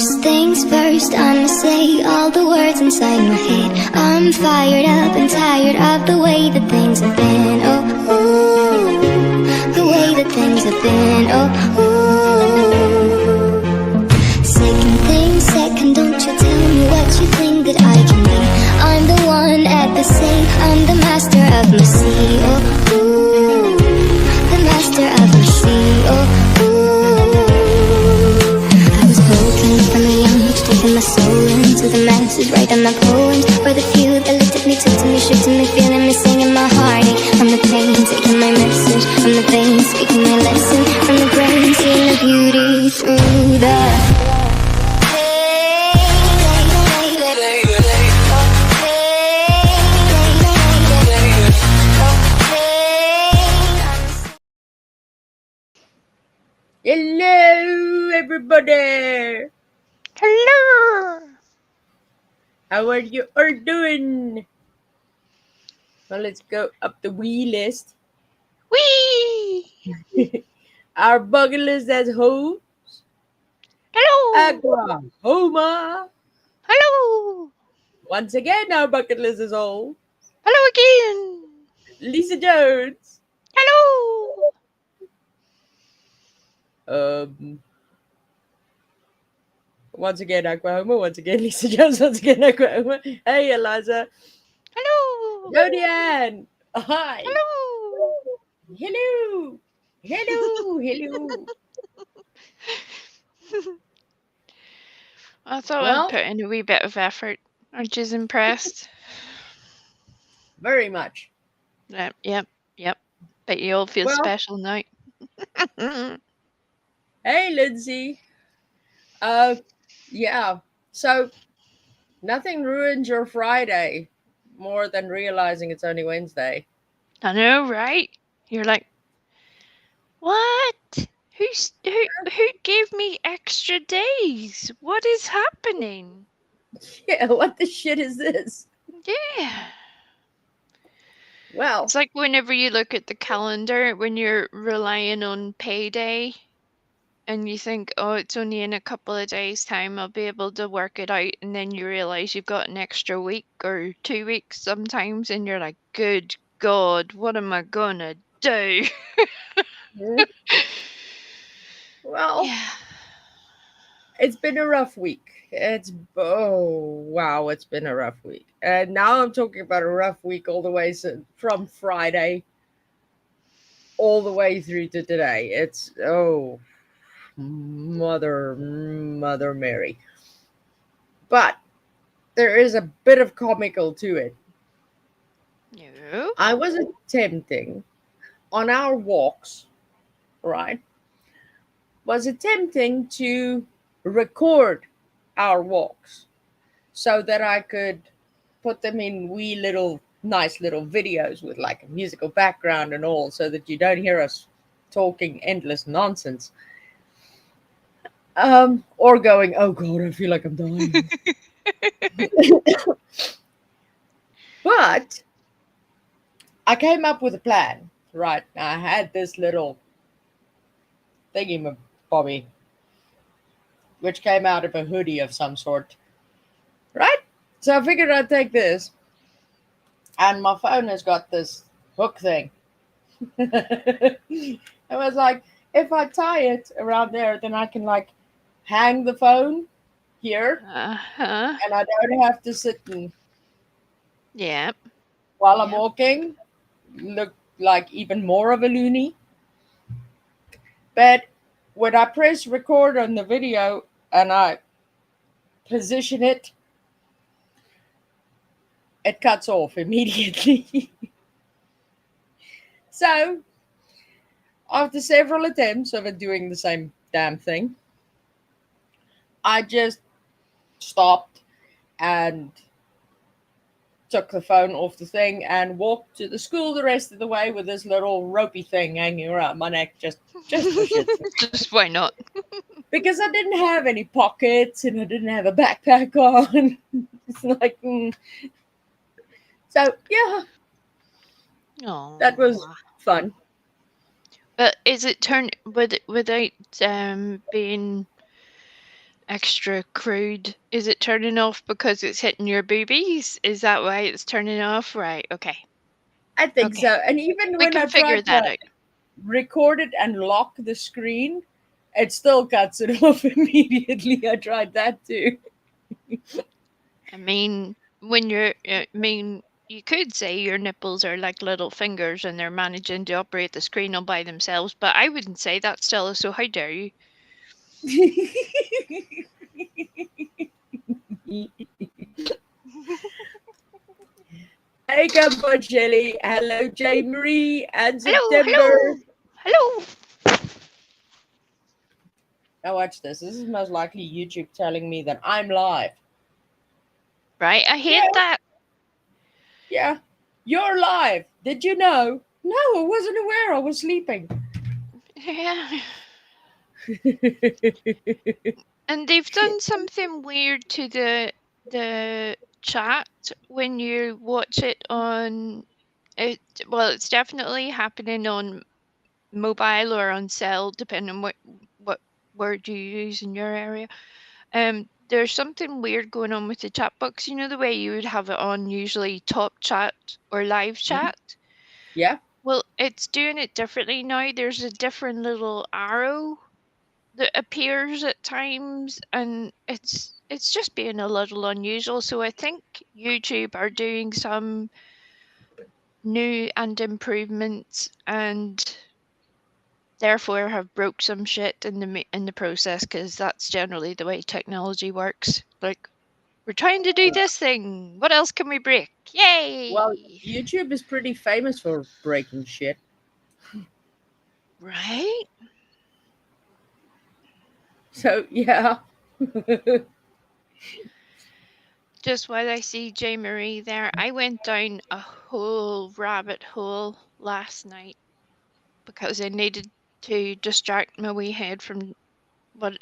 First things first, I'ma say all the words inside my head. I'm fired up and tired of the way that things have been. Oh, ooh, the way that things have been. Oh, ooh. Second thing second, don't you tell me what you think that I can be. I'm the one at the sail, I'm the master of my sea. Oh, ooh, the master of my sea. Oh, from a young age, taking my soul into the masses, writing my poems for the few that looked at me, took to me, shook to me, feeling me, singing my heartache. From the pain, taking my message from the veins, speaking my lesson from the brain, seeing the beauty through the Hello, everybody. Hello. How are you all doing? Well, let's go up the wee list. Wee. Our bucket list as who? Hello. Oklahoma. Hello. Once again, our bucket list is all. Hello again. Lisa Jones. Hello. Once again, Oklahoma. Once again, Lisa Jones. Once again, Oklahoma. Hey, Eliza. Hello. Jodianne. Hi. Hello. Hello. Hello. Hello. I thought Well, I'd put in a wee bit of effort. Aren't you impressed? very much. Yep. Bet you all feel special now. Hey, Lindsay. Yeah. So nothing ruins your Friday more than realizing it's only Wednesday. I know, right? You're like, what? Who gave me extra days? What is happening? Yeah, what the shit is this? Yeah. Well, It's like whenever you look at the calendar when you're relying on payday and you think, oh, it's only in a couple of days' time, I'll be able to work it out. And then you realize you've got an extra week or 2 weeks sometimes, and you're like, good God, what am I gonna do? well, Yeah. it's been a rough week. It's been a rough week. And now I'm talking about a rough week all the way from Friday all the way through to today. It's Mother Mary. But there is a bit of comical to it. No. I was attempting on our walks, right? Was attempting to record our walks so that I could put them in wee little nice little videos with like a musical background and all, so that you don't hear us talking endless nonsense. Or going, oh God, I feel like I'm dying. But I came up with a plan, right? I had this little thingy bobby, which came out of a hoodie of some sort, right? So I figured I'd take this, and my phone has got this hook thing. I was like, if I tie it around there, then I can like hang the phone here, Uh-huh. and I don't have to sit and Yeah. while I'm walking look like even more of a loony. But when I press record on the video and I position it, it cuts off immediately. So, after several attempts of it doing the same damn thing, I just stopped and took the phone off the thing and walked to the school the rest of the way with this little ropey thing hanging around my neck just for shits. Just why not? Because I didn't have any pockets and I didn't have a backpack on. It's like, So, yeah, that was fun. But is it without being extra crude? Is it turning off because it's hitting your boobies? Is that why it's turning off? Right. Okay. I think Okay. so. And even We when I can figure tried to that out. record it and lock the screen, it still cuts it off immediately. I tried that too. I mean, when you're, you could say your nipples are like little fingers and they're managing to operate the screen all by themselves, but I wouldn't say that, Stella, so how dare you? Hey, Cambocelli. Hello, J. Marie and Hello, September. hello, hello. Now watch this. This is most likely YouTube telling me that I'm live. Right, I hate Yeah. that. Yeah. You're live. Did you know? No, I wasn't aware. I was sleeping. Yeah. And they've done something weird to the chat when you watch it on it. Well, it's definitely happening on mobile or on cell, depending on what word you use in your area. There's something weird going on with the chat box. You know the way you would have it on usually top chat or live chat. Yeah. Well, it's doing it differently now. There's a different little arrow that appears at times, and it's just being a little unusual. So I think YouTube are doing some new and improvements, and therefore have broke some shit in the process, because that's generally the way technology works. Like, we're trying to do this thing. What else can we break? Yay! Well, YouTube is pretty famous for breaking shit. Right? So, yeah. Just while I see J. Marie there, I went down a whole rabbit hole last night because I needed to distract my wee head from what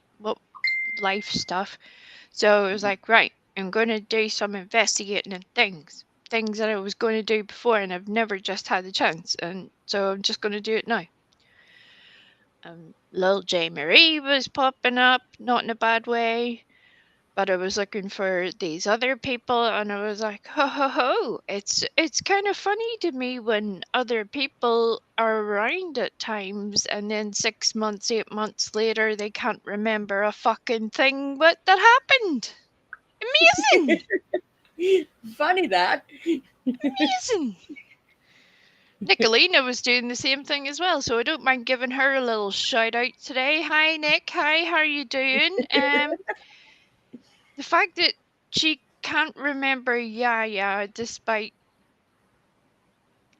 life stuff. So I was like, right, I'm going to do some investigating and things that I was going to do before, and I've never just had the chance, and so I'm just going to do it now. Little J. Marie was popping up, not in a bad way, but I was looking for these other people, and I was like, ho ho ho! It's kind of funny to me when other people are around at times, and then 6 months, 8 months later, they can't remember a fucking thing what that happened. Amazing! Funny that. Amazing! Nicolina was doing the same thing as well, so I don't mind giving her a little shout out today. Hi Nick, hi, how are you doing? The fact that she can't remember Yaya despite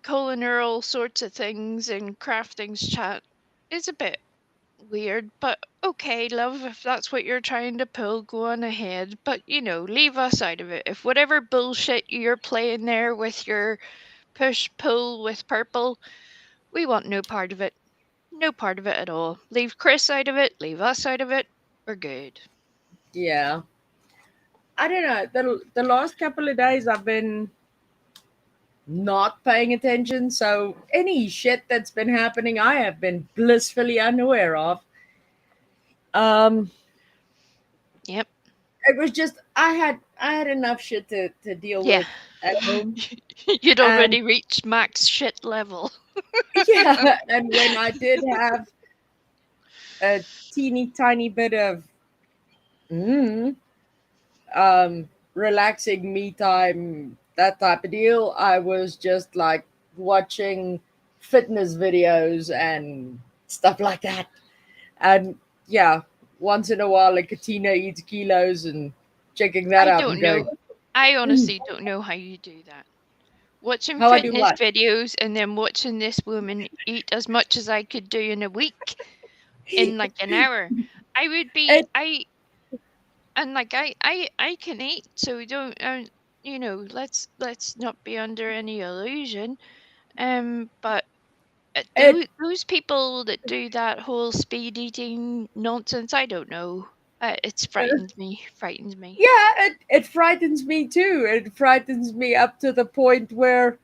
calling her all sorts of things in crafting's chat is a bit weird, but okay, love, if that's what you're trying to pull, go on ahead. But leave us out of it. If whatever bullshit you're playing there with your push pull with purple, we want no part of it. No part of it at all. Leave Chris out of it, leave us out of it. We're good. Yeah. I don't know. The last couple of days I've been not paying attention, so any shit that's been happening, I have been blissfully unaware of. Um, Yep. it was just I had enough shit to deal Yeah. with at home, You'd and already reached max shit level. yeah, and when I did have a teeny tiny bit of mm, relaxing me time, that type of deal, I was just like watching fitness videos and stuff like that. And yeah, once in a while, like Katina eats kilos and checking that I out and don't going, know. I honestly don't know how you do that. Watching how I do fitness what? videos and then watching this woman eat as much as I could do in a week in like an hour. I would be It, I and like I can eat, so don't let's not be under any illusion. But it, those people that do that whole speed eating nonsense, I don't know. It's frightens me. yeah, it frightens me too. It frightens me up to the point where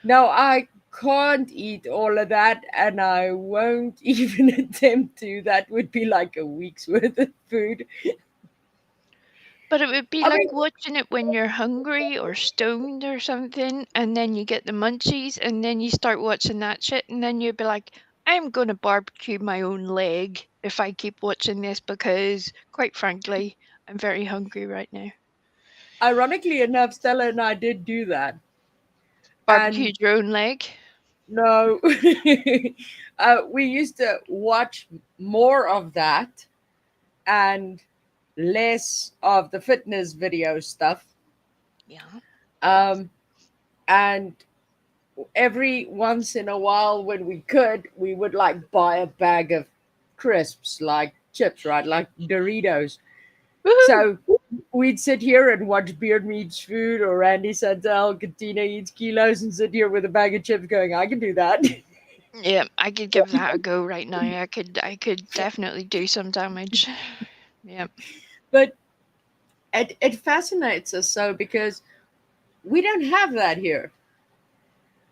now I can't eat all of that, and I won't even attempt to. That would be like a week's worth of food. But it would be I mean, like watching it when you're hungry or stoned or something, and then you get the munchies, and then you start watching that shit, and then you'd be like, I'm gonna barbecue my own leg if I keep watching this because, quite frankly, I'm very hungry right now. ironically enough, Stella and I did do that. And Barbecued your own leg? no, we used to watch more of that and less of the fitness video stuff. Yeah. Um, and every once in a while, when we could, we would like buy a bag of crisps, like chips, right? Like Doritos. Woohoo! So we'd sit here and watch Beard Meats Food or Randy Santel, Katina Eats Kilos, and sit here with a bag of chips going, I can do that. Yeah, I could give that a go right now. I could definitely do some damage. Yeah. But it fascinates us so because we don't have that here.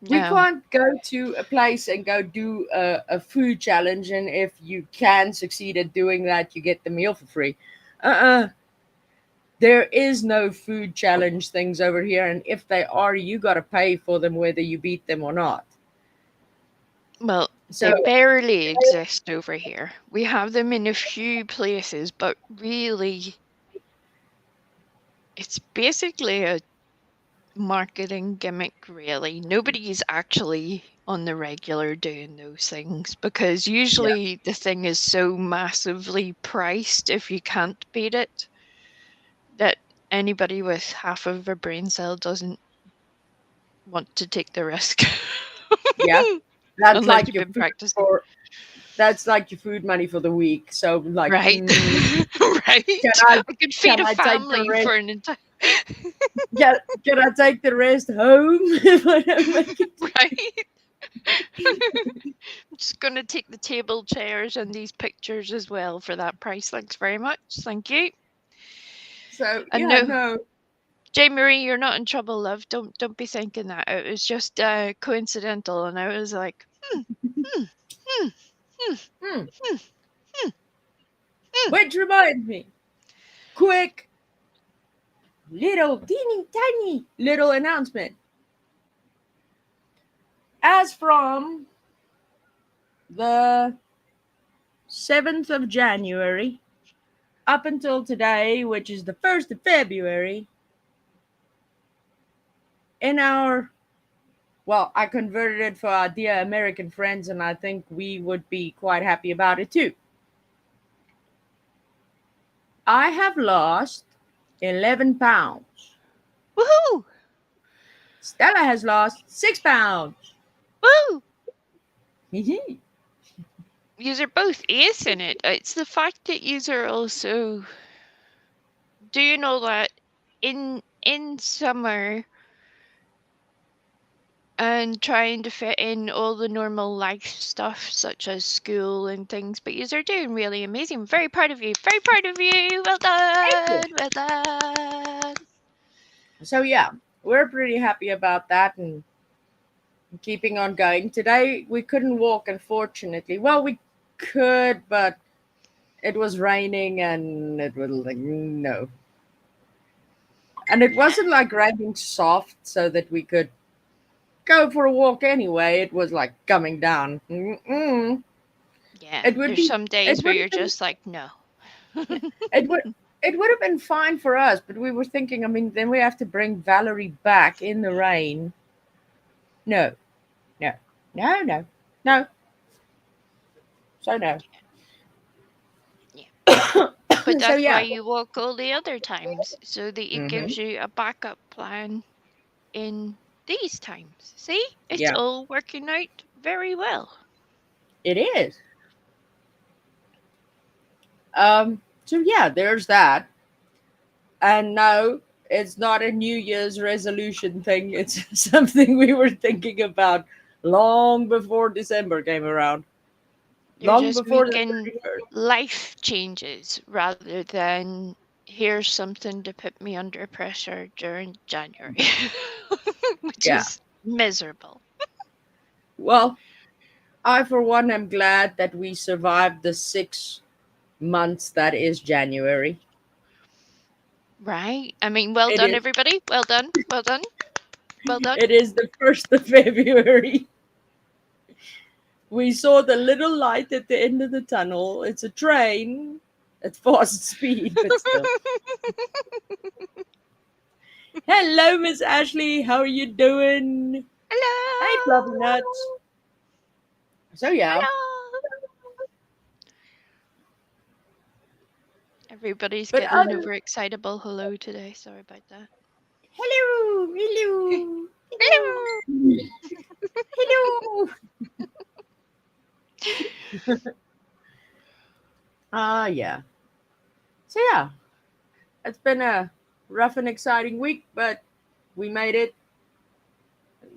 We No. can't go to a place and go do a food challenge, and if you can succeed at doing that, you get the meal for free. Uh-uh. There is no food challenge things over here, and if they are, you got to pay for them whether you beat them or not. Well, So they barely exist over here. We have them in a few places, but really, it's basically a marketing gimmick, really. Nobody is actually on the regular doing those things because usually the thing is so massively priced if you can't beat it that anybody with half of a brain cell doesn't want to take the risk. yeah, that's Unless like you've your been food practicing. for that's like your food money for the week. So like, Right. Right. can I I could feed a take the family rest? for an entire. Can I take the rest home if I don't make it? Right. I'm just going to take the table chairs and these pictures as well for that price. Thanks very much. Thank you. So And yeah, no, no. Jay Marie, you're not in trouble, love. Don't be thinking that. It was just coincidental, and I was like, Hmm. hmm. Which reminds me, quick, little, teeny, tiny little announcement. As from the 7th of January up until today, which is the 1st of February, in our, well, I converted it for our dear American friends, and I think we would be quite happy about it too. I have lost 11 pounds. Woohoo! Stella has lost 6 pounds. Woo! Hee Yous are both acing it. It's the fact that yous are also. Do you know that in summer and trying to fit in all the normal life stuff such as school and things, but yous are doing really amazing. I'm very proud of you. Very proud of you. Well done. Well done. So yeah, we're pretty happy about that and keeping on going. Today we couldn't walk, unfortunately. Well, we could, but it was raining and it was like no. And it wasn't like raining soft so that we could go for a walk anyway. It was like coming down. Mm-mm. Yeah, It would there's be. some days where you're just like, no. It would. It would have been fine for us, but we were thinking. I mean, then we have to bring Valerie back in the rain. No, no, no, no, no. So no. But So that's yeah. why you walk all the other times, so that it gives you a backup plan in these times. See? It's Yeah. all working out very well. It is. So yeah, there's that. And no, it's not a New Year's resolution thing. It's something we were thinking about long before December came around. You're Long just before the making 31st. life changes rather than here's something to put me under pressure during January, which Yeah. is miserable. Well, I, for one, am glad that we survived the 6 months that is January. Right? I mean, well It done, is. everybody. Well done. Well done. Well done. It is the 1st of February. We saw the little light at the end of the tunnel. It's a train at fast speed, but still. Hello, Miss Ashley. How are you doing? Hey, Fluffy Hello. Nuts. So yeah, Hello. Everybody's but getting an other overexcitable hello today. Sorry about that. hello, hello, Hello. hello, hello. Yeah. So yeah, it's been a rough and exciting week, but we made it.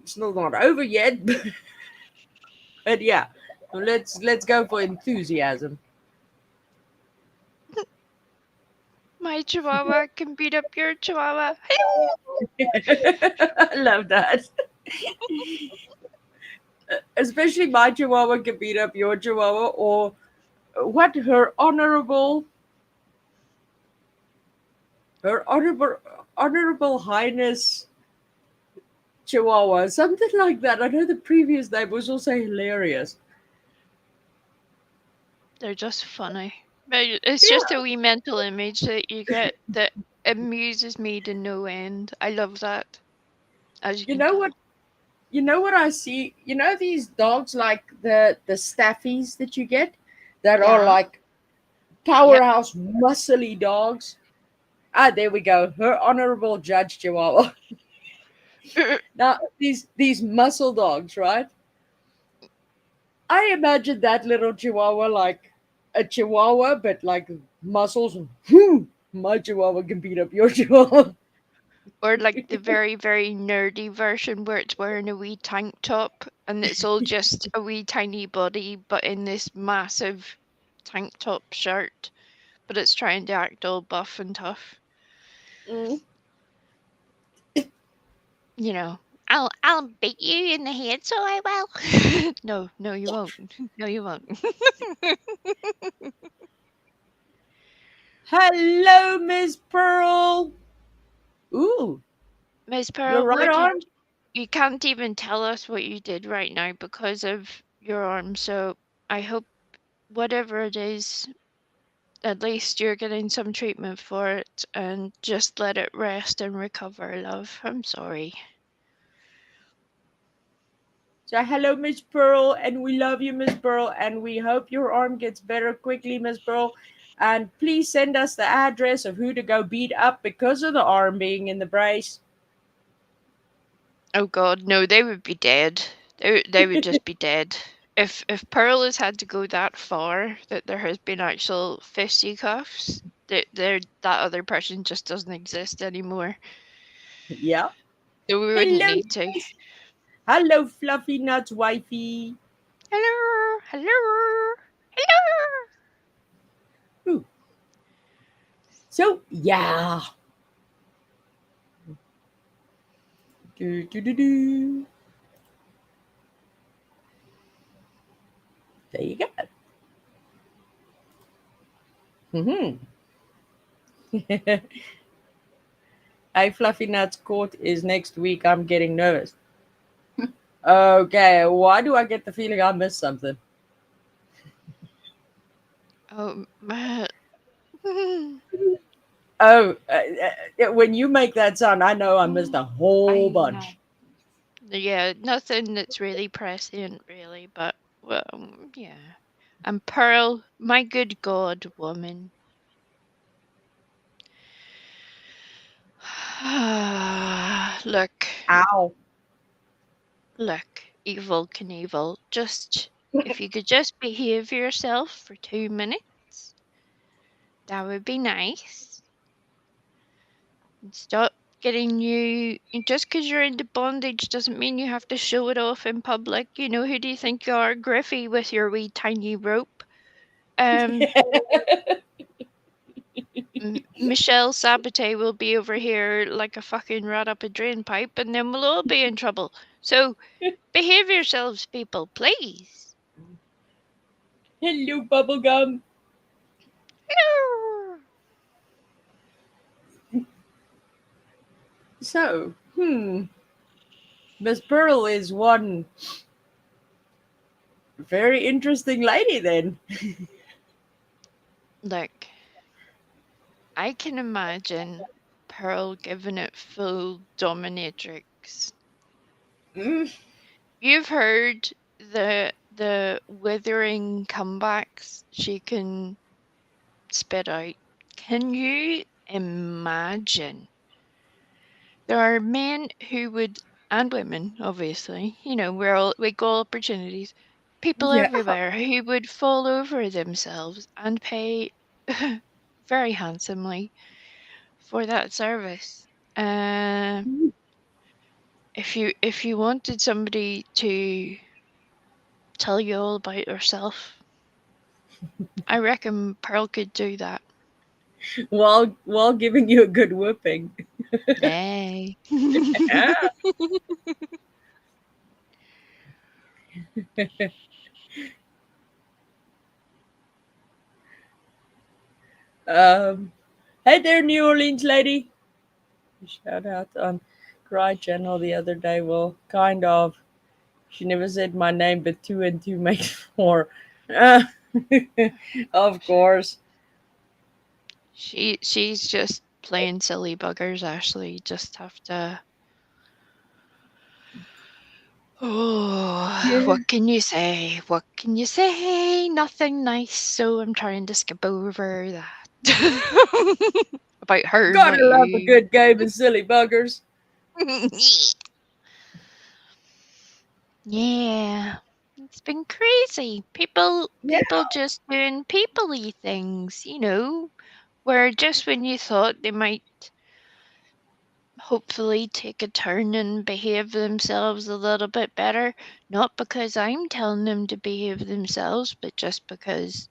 It's still not over yet, but yeah. So let's go for enthusiasm. My chihuahua can beat up your chihuahua. Hello. I love that. Especially my chihuahua can beat up your chihuahua, or what her honorable highness chihuahua, something like that. I know the previous name was also hilarious. They're just funny. But it's Yeah. just a wee mental image that you get that amuses me to no end. I love that, as you You can know tell. what? You know what I see? You know these dogs like the staffies that you get that are Yeah. like Yep. powerhouse muscly dogs. Ah, there we go. Her honorable judge chihuahua. Now these muscle dogs, right? I imagine that little chihuahua like a chihuahua, but like muscles. Whew, my chihuahua can beat up your chihuahua. Or like the very, very nerdy version where it's wearing a wee tank top and it's all just a wee tiny body, but in this massive tank top shirt, but it's trying to act all buff and tough. Mm. You know, I'll beat you in the head, so I will. No, you won't. No, you won't. Hello, Miss Pearl. Ooh, Miss your Pearl, right what did arm. you can't even tell us what you did right now because of your arm, so I hope whatever it is, at least you're getting some treatment for it and just let it rest and recover, love. I'm sorry. So hello, Miss Pearl, and we love you, Miss Pearl, and we hope your arm gets better quickly, Miss Pearl. And please send us the address of who to go beat up because of the arm being in the brace. Oh God, no, they would be dead. They would just be dead. If Pearl has had to go that far that there has been actual fisticuffs, that other person just doesn't exist anymore. Yeah. So we wouldn't Hello, need to. yes. Hello, Fluffy Nuts wifey. Hello, hello, hello. Ooh. So yeah. Do, do, do, do. There you go. Mm-hmm. Hey, Fluffy Nuts court is next week. I'm getting nervous. Okay, why do I get the feeling I missed something? Oh, Oh, when you make that sound, I know I missed a whole bunch. yeah, nothing that's really prescient, really, but well, yeah. And Pearl, my good God, woman. Look, Ow. look, Evil Knievel, just if you could just behave yourself for 2 minutes, that would be nice. And stop getting just because you're into bondage doesn't mean you have to show it off in public. You know, who do you think you are, Griffey, with your wee tiny rope? Um, Michelle Sabate will be over here like a fucking rat up a drain pipe, and then we'll all be in trouble. So behave yourselves, people, please. Hello, bubblegum. So, Miss Pearl is one very interesting lady then. Look, I can imagine Pearl giving it full dominatrix. Mm, You've heard the withering comebacks she can spit out. Can you imagine? There are men who would, and women, obviously, we go opportunities, people yeah. everywhere who would fall over themselves and pay very handsomely for that service. If you wanted somebody to tell you all about yourself, I reckon Pearl could do that. While giving you a good whooping. Hey. Yeah. um, hey there, New Orleans lady. Shout out on Cry Channel the other day. Well, kind of. She never said my name, but two and two makes four. Uh, of course. She's just playing silly buggers, Ashley. Just have to. Oh, Yeah. what can you say? What can you say? Nothing nice, so I'm trying to skip over that. About her, Gotta not love a you. good game of silly buggers. Yeah. It's been crazy. People Yeah. just doing people-y things, where just when you thought they might hopefully take a turn and behave themselves a little bit better, not because I'm telling them to behave themselves, but just because,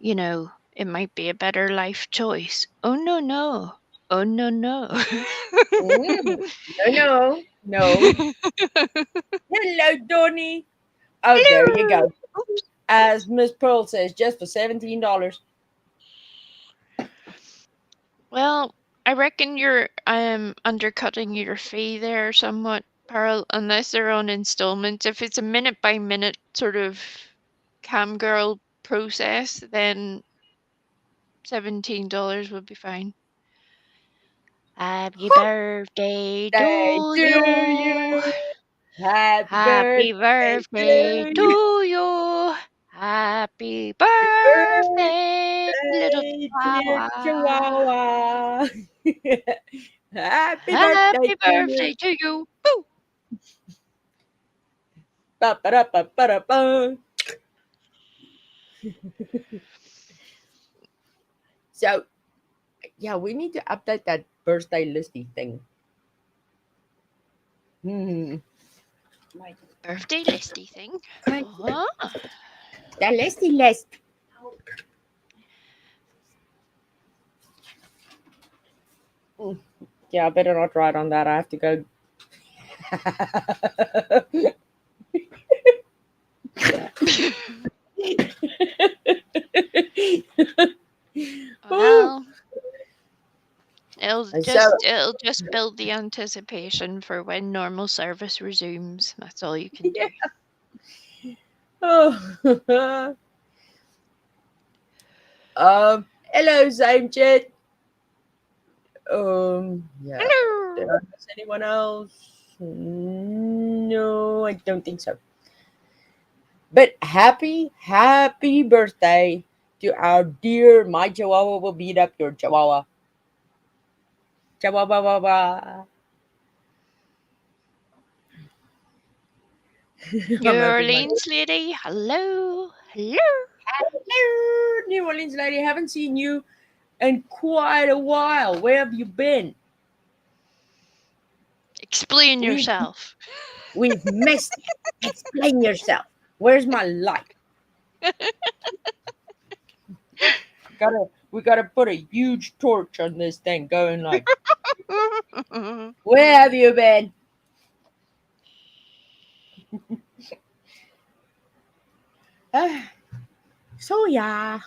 it might be a better life choice. Oh, no, no. Oh, no, no. Mm. No, no. Hello, Donny. Oh, there you Hello. go. As Miss Pearl says, just for $17. Well, I reckon you're undercutting your fee there somewhat, Pearl, unless they're on installments. If it's a minute by minute sort of cam girl process, then $17 would be fine. Happy birthday Day to to you. you. Happy Happy birthday birthday to you. to you. Happy Birthday, birthday, little dear chihuahua. Chihuahua. Happy birthday Happy to you. birthday to you. Woo! Ba-ba-da-ba-ba-da-ba. So, yeah, we need to update that birthday listy thing. Hmm. Birthday listy thing. Uh-huh. The listy list. Mm. Yeah, I better not write on that. I have to go. Ooh. Well, So, it'll just build the anticipation for when normal service resumes. That's all you can yeah. do. Oh. Hello, Zamjet. Yeah. Did Hello. I miss anyone else? No, I don't think so. But happy birthday to our dear My Chihuahua will beat up your Chihuahua. Chihuahua. New I'm hoping my Orleans lady. Hello. Hello. hello, New Orleans lady. Haven't seen you in quite a while. Where have you been? Explain We've yourself. we've missed you. Explain yourself. Where's my light? We gotta put a huge torch on this thing, going like, where have you been? So yeah,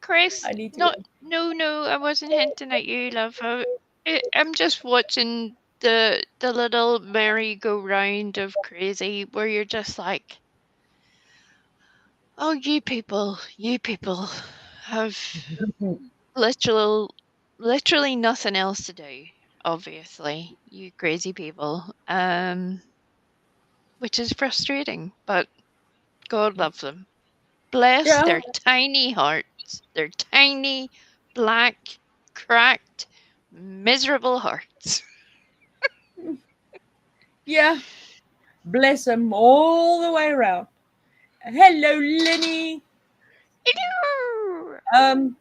Chris, I need to not go. no, I wasn't hinting at you, love. I'm just watching the little merry-go-round of crazy where you're just like, oh, you people have literal literally nothing else to do. Obviously, you crazy people. Which is frustrating, but God love them. Bless Yeah, their tiny hearts, their tiny, black, cracked, miserable hearts. yeah. Bless them all the way around. Hello, Lenny. Hello! Um,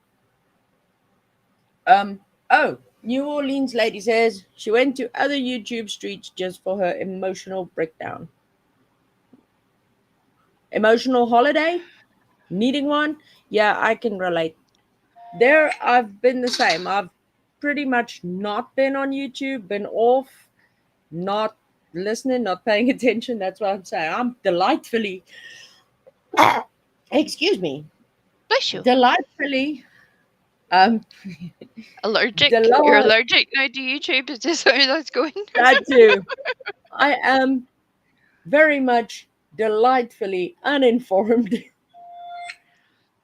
um. Oh, New Orleans lady says she went to other YouTube streets just for her emotional breakdown. Emotional holiday? Needing one? Yeah, I can relate. There, I've been the same. I've pretty much not been on YouTube, been off, not listening, not paying attention. That's what I'm saying. I'm delightfully, excuse me, Bless you. delightfully, um, Allergic? You're delight allergic now to YouTube? Is this how that's going? that too. I am very much delightfully uninformed.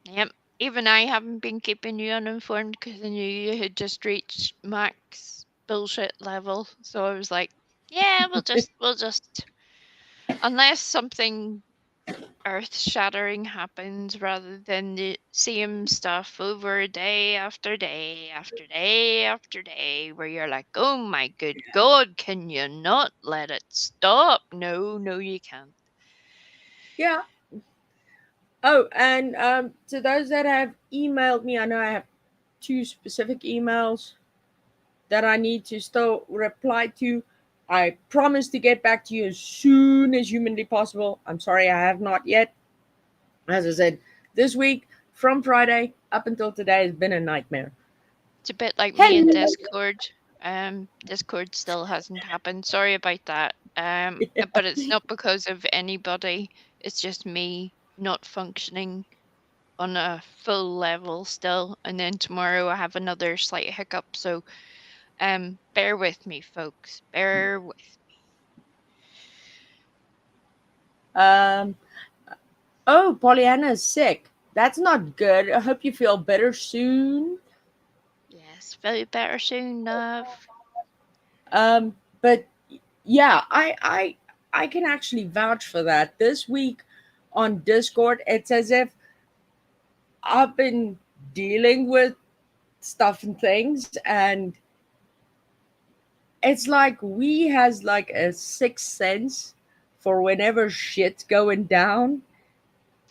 Yep. Even I haven't been keeping you uninformed because I knew you had just reached max bullshit level. So I was like, yeah, we'll just, unless something earth-shattering happens rather than the same stuff over day after day after day after day, where you're like, oh my good God, can you not let it stop? No, you can't. Yeah. Oh, and to those that have emailed me, I know I have two specific emails that I need to still reply to. I promise to get back to you as soon as humanly possible. I'm sorry I have not yet. As I said, this week from Friday up until today has been a nightmare. It's a bit like me in Hello. Discord. Discord still hasn't happened. Sorry about that. But it's not because of anybody. It's just me not functioning on a full level still. And then tomorrow I have another slight hiccup. So bear with me, folks. Bear with me. Um. Oh, Pollyanna's sick. That's not good. I hope you feel better soon. Yes, feel better soon, love. But yeah, I can actually vouch for that. This week on Discord, it's as if I've been dealing with stuff and things, and it's like we has like a sixth sense for whenever shit's going down. I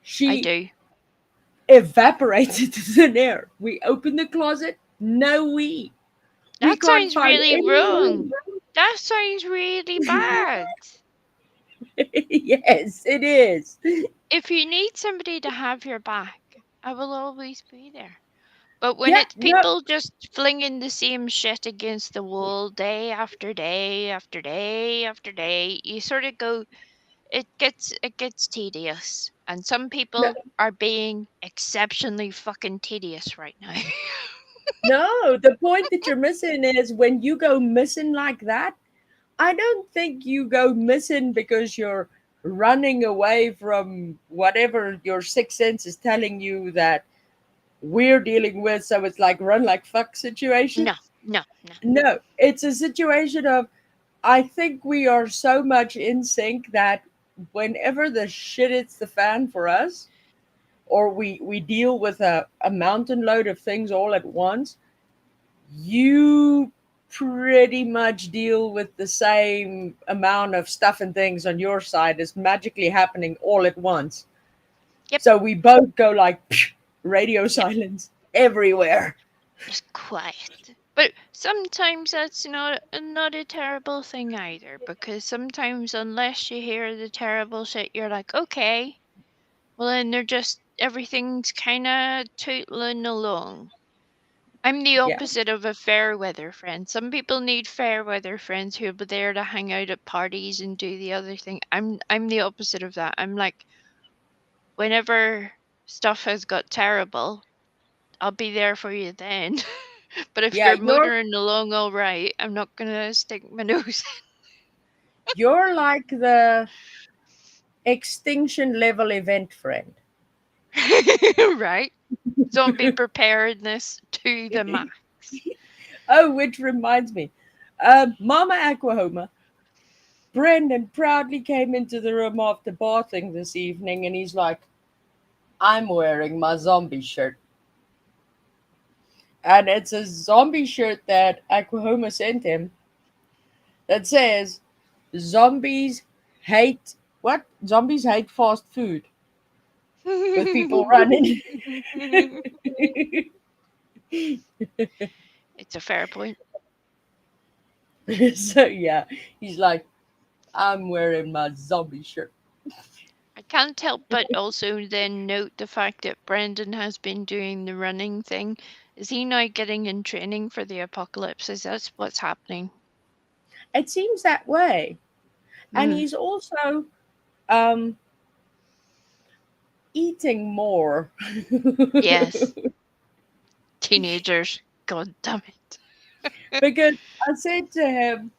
She do. evaporated to thin air. We open the closet, no we That can't sounds find really anything. wrong. That sounds really bad. Yes, it is. If you need somebody to have your back, I will always be there. But when Yeah, it's no, people just flinging the same shit against the wall day after day after day after day, you sort of go, it gets tedious. And some no, people are being exceptionally fucking tedious right now. no. The point that you're missing is when you go missing like that, I don't think you go missing because you're running away from whatever your sixth sense is telling you that we're dealing with. So it's like run like fuck situation. No, no, no. No, it's a situation of I think we are so much in sync that whenever the shit hits the fan for us, or we deal with a mountain load of things all at once, you pretty much deal with the same amount of stuff and things on your side as magically happening all at once. Yep, So we both go like radio yep. silence everywhere. Just quiet. But sometimes that's not a terrible thing either, because sometimes unless you hear the terrible shit, you're like, okay, well then they're just everything's kind of tootling along. I'm the Yeah. opposite of a fair weather friend. Some people need fair weather friends who'll be there to hang out at parties and do the other thing. I'm the opposite of that. I'm like, whenever stuff has got terrible, I'll be there for you then. But if Yeah, you're motoring along all right, I'm not gonna stick my nose you're like the extinction level event friend. in. Right? Zombie preparedness to the max. Oh, which reminds me, Mama Aquahoma, Brendan proudly came into the room after bathing this evening, and he's like, "I'm wearing my zombie shirt." And it's a zombie shirt that Aquahoma sent him that says, "Zombies hate what? Zombies hate fast food," with people running. It's a fair point. So yeah, he's like, "I'm wearing my zombie shirt." I can't help but also then note the fact that Brendan has been doing the running thing. Is he now getting in training for the apocalypse? Is that what's happening? It seems that way. And Mm, he's also um eating more. yes, teenagers. God damn it. Because I said to him,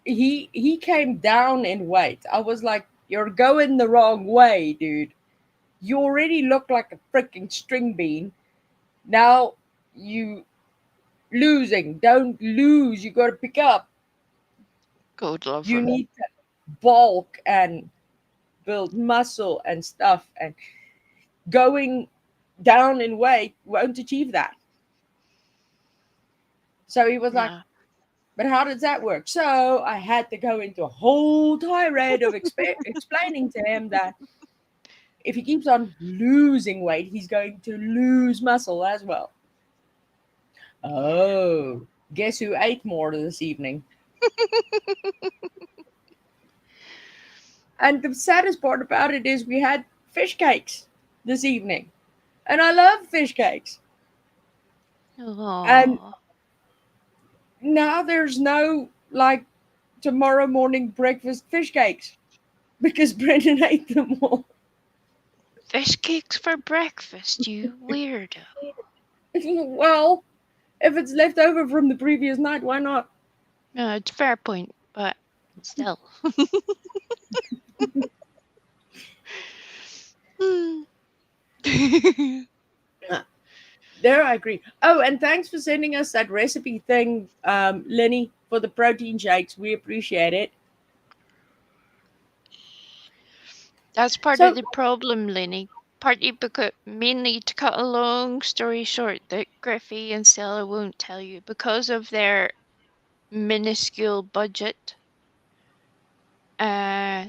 he came down in weight. I was like, "You're going the wrong way, dude. You already look like a freaking string bean. Now you losing. Don't lose. You got to pick up. God love You her. need to bulk and build muscle and stuff. And going down in weight won't achieve that." So he was like, Yeah. "But how does that work?" So I had to go into a whole tirade of explaining to him that if he keeps on losing weight, he's going to lose muscle as well. Oh, guess who ate more this evening? And the saddest part about it is we had fish cakes this evening. And I love fish cakes. And Oh, now there's no like tomorrow morning breakfast fish cakes because Brendan ate them all. fish cakes for breakfast, you weirdo. Well, if it's left over from the previous night, why not? No, it's a fair point, but still. Hmm. There, I agree. Oh, and thanks for sending us that recipe thing, Lenny, for the protein shakes. We appreciate it. That's part of So, the problem, Lenny. Partly because, mainly to cut a long story short, that Griffey and Stella won't tell you because of their minuscule budget. Uh,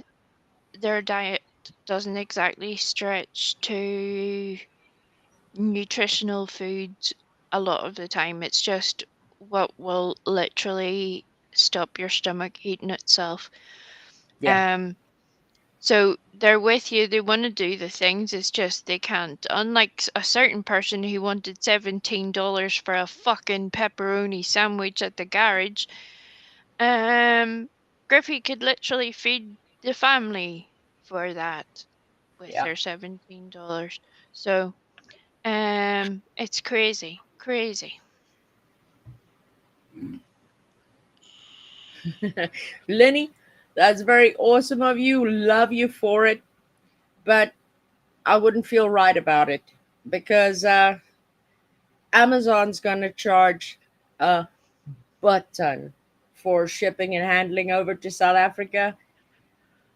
their diet doesn't exactly stretch to nutritional foods a lot of the time. It's just what will literally stop your stomach eating itself. yeah. Um, So they're with you, they want to do the things, it's just they can't. Unlike a certain person who wanted $17 for a fucking pepperoni sandwich at the garage, Griffey could literally feed the family for that with Yeah. their $17. So, it's crazy, crazy. Lenny, that's very awesome of you. Love you for it. But I wouldn't feel right about it because Amazon's going to charge a butt ton for shipping and handling over to South Africa.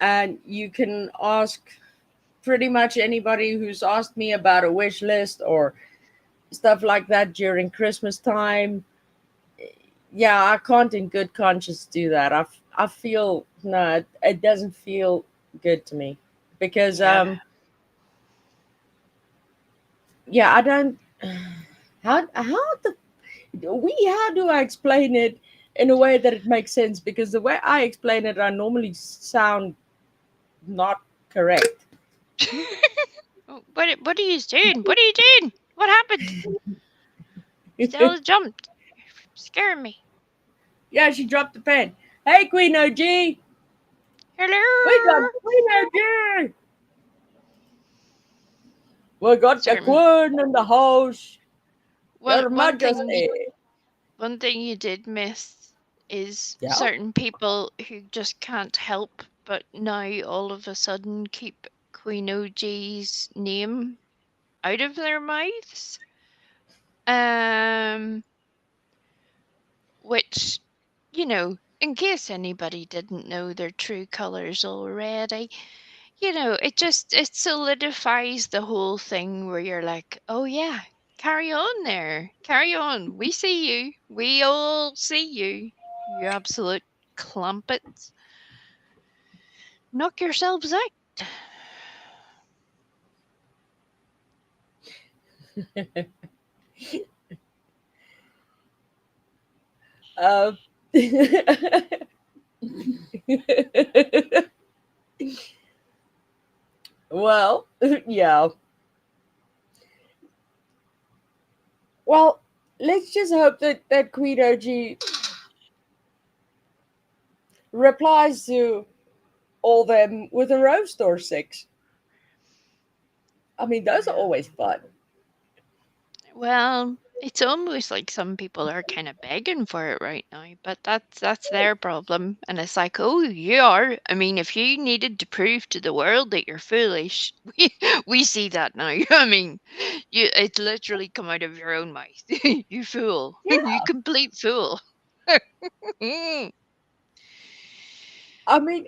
And you can ask pretty much anybody who's asked me about a wish list or stuff like that during Christmas time. Yeah, I can't in good conscience do that. I feel no, it doesn't feel good to me because Yeah. yeah, I don't how the how do I explain it in a way that it makes sense, because the way I explain it I normally sound not correct. What are you doing? What are you doing? What happened? Stella jumped. Scared me. Yeah, she dropped the pen. Hey, Queen OG. We got Hello. Queen OG. We got the Certain Queen in the house. one Your one thing Majesty. one thing you did miss is Yeah. certain people who just can't help but now all of a sudden keep Queen OG's name out of their mouths. Um, which, in case anybody didn't know their true colors already, it solidifies the whole thing where you're like, oh yeah, carry on there, carry on. We see you. We all see you. You absolute clumpets. Knock yourselves out. Uh, well, yeah. Well, let's just hope that Queen OG replies to all them with a roast or six. I mean, those are always fun. Well, it's almost like some people are kind of begging for it right now, but that's their problem. And it's like, oh, you are. I mean, if you needed to prove to the world that you're foolish, we see that now. I mean, it's literally come out of your own mouth. You fool. You Yeah. complete fool. Mm. I mean,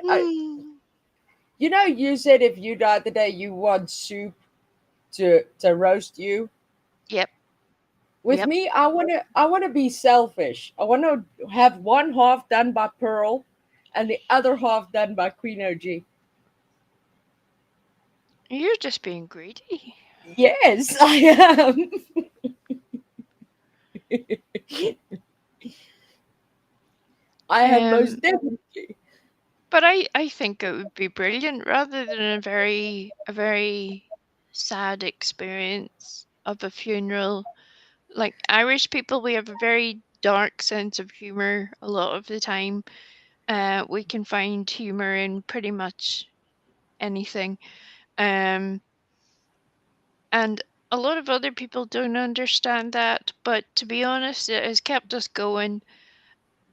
you said if you died today, you want soup to roast you. Yep. With Yep. me, I wanna be selfish. I wanna have one half done by Pearl, and the other half done by Queen OG. You're just being greedy. Yes, I am. I am Um, most definitely. But I think it would be brilliant rather than a very sad experience of a funeral. Like Irish people, we have a very dark sense of humor a lot of the time. We can find humor in pretty much anything. Um, and a lot of other people don't understand that, but to be honest, it has kept us going.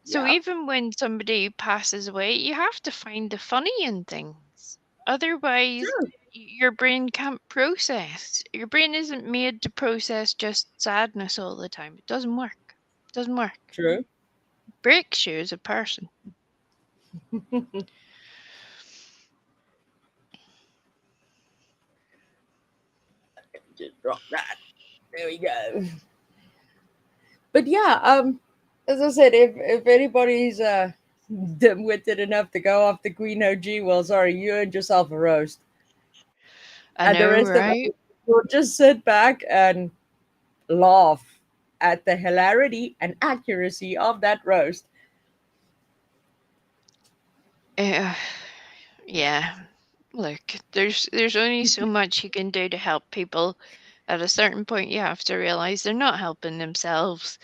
So Yeah, even when somebody passes away, you have to find the funny in things. Otherwise, true, your brain can't process. Your brain isn't made to process just sadness all the time. It doesn't work. It doesn't work. true. Breaks you as a person. Just drop that. There we go. But yeah, as I said, if anybody's dim-witted enough to go off the Queen OG, well, sorry, you earned yourself a roast, I and the know, rest of us right? will just sit back and laugh at the hilarity and accuracy of that roast. Yeah. Look, there's only so much you can do to help people. At a certain point, you have to realize they're not helping themselves.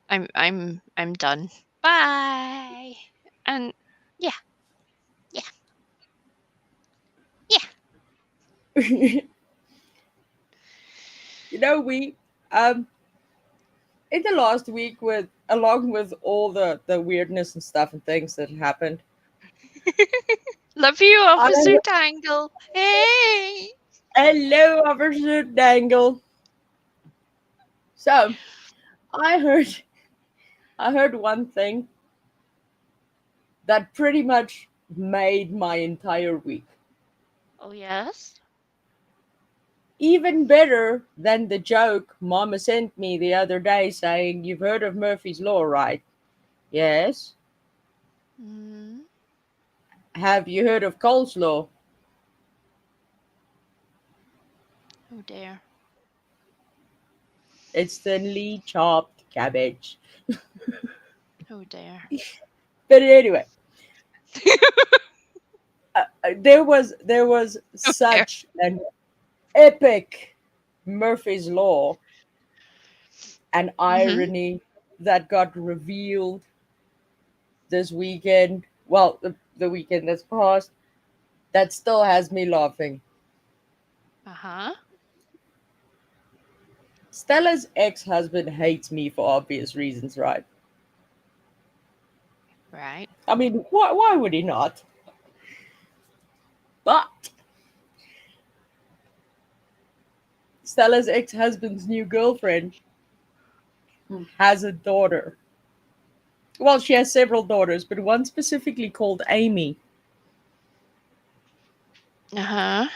I'm done. Bye. And yeah, yeah, yeah. We um in the last week, with along with all the weirdness and stuff and things that happened, Love you, I Officer Tangle. Hey. hello, Officer Dangle. So I heard I heard one thing that pretty much made my entire week. Oh yes. Even better than the joke Mama sent me the other day saying, "You've heard of Murphy's Law, right?" Yes. Mm. Have you heard of coleslaw? Oh dear. It's thinly chopped cabbage. Oh dear. But anyway, there was Oh dear. such an epic Murphy's Law an Mm-hmm. irony that got revealed this weekend. Well, the weekend that's passed, that still has me laughing. Uh-huh. Stella's ex husband hates me for obvious reasons, right? Right. I mean, why would he not? But Stella's ex husband's new girlfriend has a daughter. Well, she has several daughters, but one specifically called Amy. Uh-huh.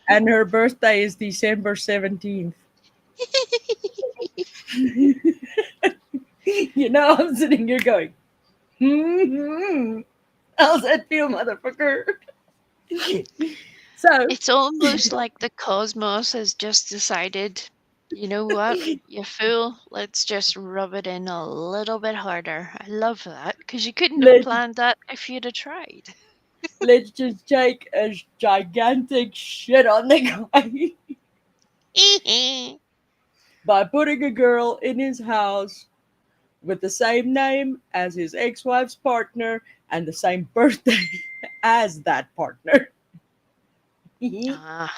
And her birthday is December 17th. I'm sitting here going, hmm, how's that feel, motherfucker? So, It's almost like the cosmos has just decided, you know what, you fool, let's just rub it in a little bit harder. I love that because you couldn't have let's planned that if you'd have tried. let's just take a gigantic shit on the guy by putting a girl in his house with the same name as his ex-wife's partner and the same birthday as that partner. Ah,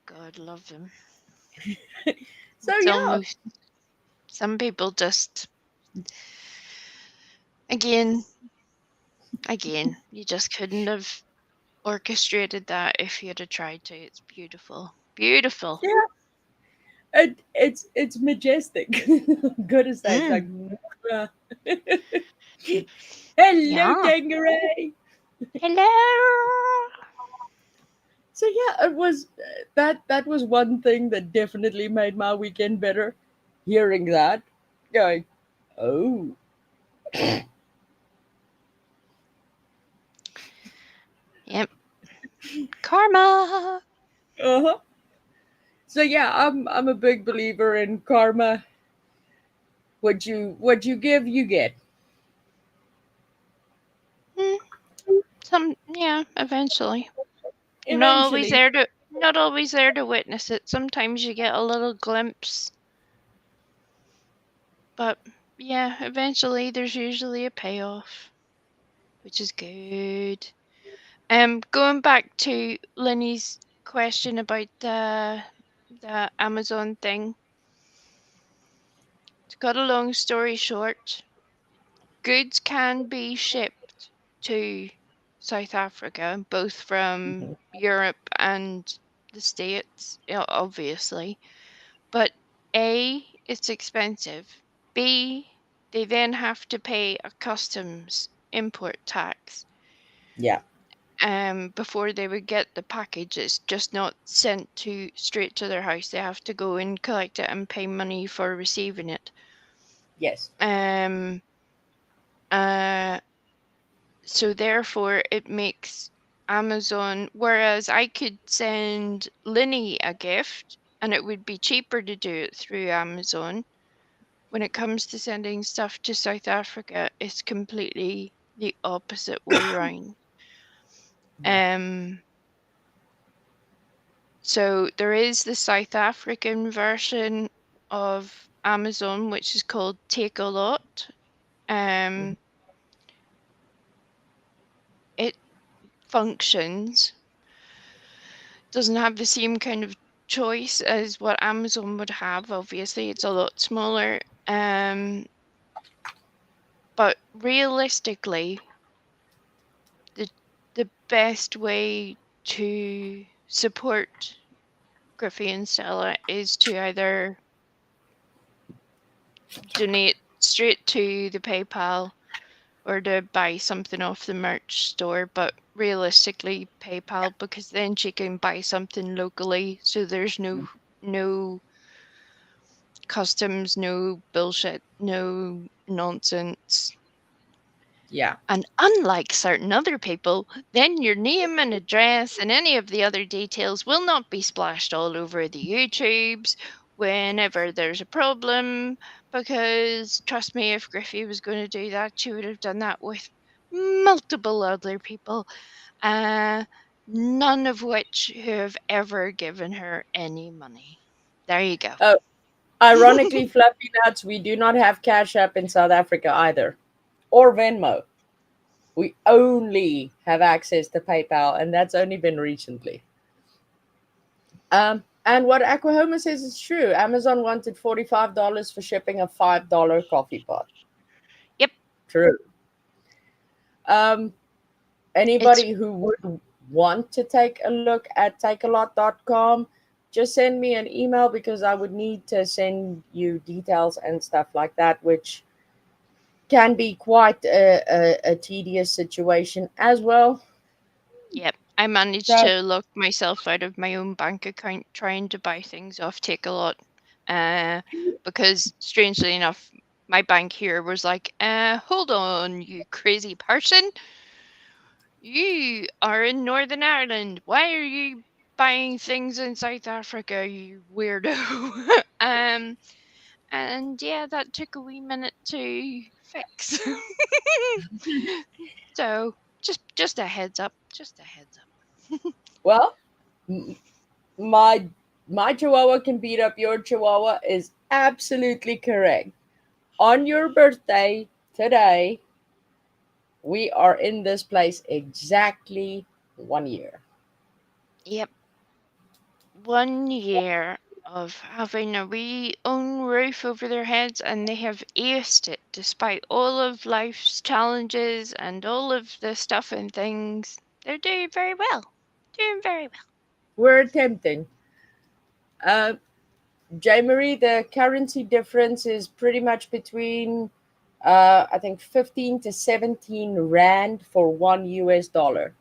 God love him. So It's yeah, almost some people just again, again, you just couldn't have orchestrated that if you'd have tried to. It's beautiful. Beautiful. yeah, it's majestic. Good to say, it's like, Mm. hello, Yeah. Tangeray. Hello. So yeah, it was that was one thing that definitely made my weekend better. Hearing that, going, oh, Yep. Karma. uh huh. So yeah, I'm a big believer in karma. What you give, you get. Mm, yeah, eventually. Eventually, Not always there to witness it. Sometimes you get a little glimpse, but yeah, eventually there's usually a payoff, which is good. Going back to Lenny's question about the Amazon thing. To cut a long story short, goods can be shipped to South Africa, both from Europe and the States, obviously. But A, it's expensive. B, they then have to pay a customs import tax yeah, before they would get the package. It's just not sent to straight to their house. They have to go and collect it and pay money for receiving it. yes, Um, uh, so therefore it makes Amazon, whereas I could send Linny a gift and it would be cheaper to do it through Amazon. When it comes to sending stuff to South Africa, it's completely the opposite way round. yeah, Um, so there is the South African version of Amazon, which is called Takealot. Um, it functions, doesn't have the same kind of choice as what Amazon would have. Obviously, it's a lot smaller. But realistically, the the best way to support Griffey and Stella is to either donate straight to the PayPal or to buy something off the merch store, but realistically PayPal, because then she can buy something locally, so there's no customs, no bullshit, no nonsense. yeah, And unlike certain other people, then your name and address and any of the other details will not be splashed all over the YouTubes whenever there's a problem. Because trust me, if Griffey was going to do that, she would have done that with multiple other people, uh, none of which who have ever given her any money. There you go. oh, Ironically, Fluffy Nuts, we do not have Cash App in South Africa either, or Venmo. We only have access to PayPal, and that's only been recently. And what Aquahoma says is true. Amazon wanted $45 for shipping a $5 coffee pot. Yep, True. Um, it's Anybody who would want to take a look at takealot.com, just send me an email because I would need to send you details and stuff like that, which can be quite a tedious situation as well. yep. I managed So, to lock myself out of my own bank account trying to buy things off Take a Lot. Uh, because strangely enough, my bank here was like, hold on, you crazy person. You are in Northern Ireland. Why are you buying things in South Africa, you weirdo? And yeah, that took a wee minute to fix. So just a heads up, just a heads up. well, m- my my chihuahua can beat up your chihuahua is absolutely correct. On your birthday today, we are in this place exactly 1 year. Yep, 1 year of having a wee own roof over their heads, and they have aced it despite all of life's challenges and all of the stuff and things. They're doing very well. Doing very well. We're attempting. Uh, J. Marie, the currency difference is pretty much between, I think, 15 to 17 Rand for $1.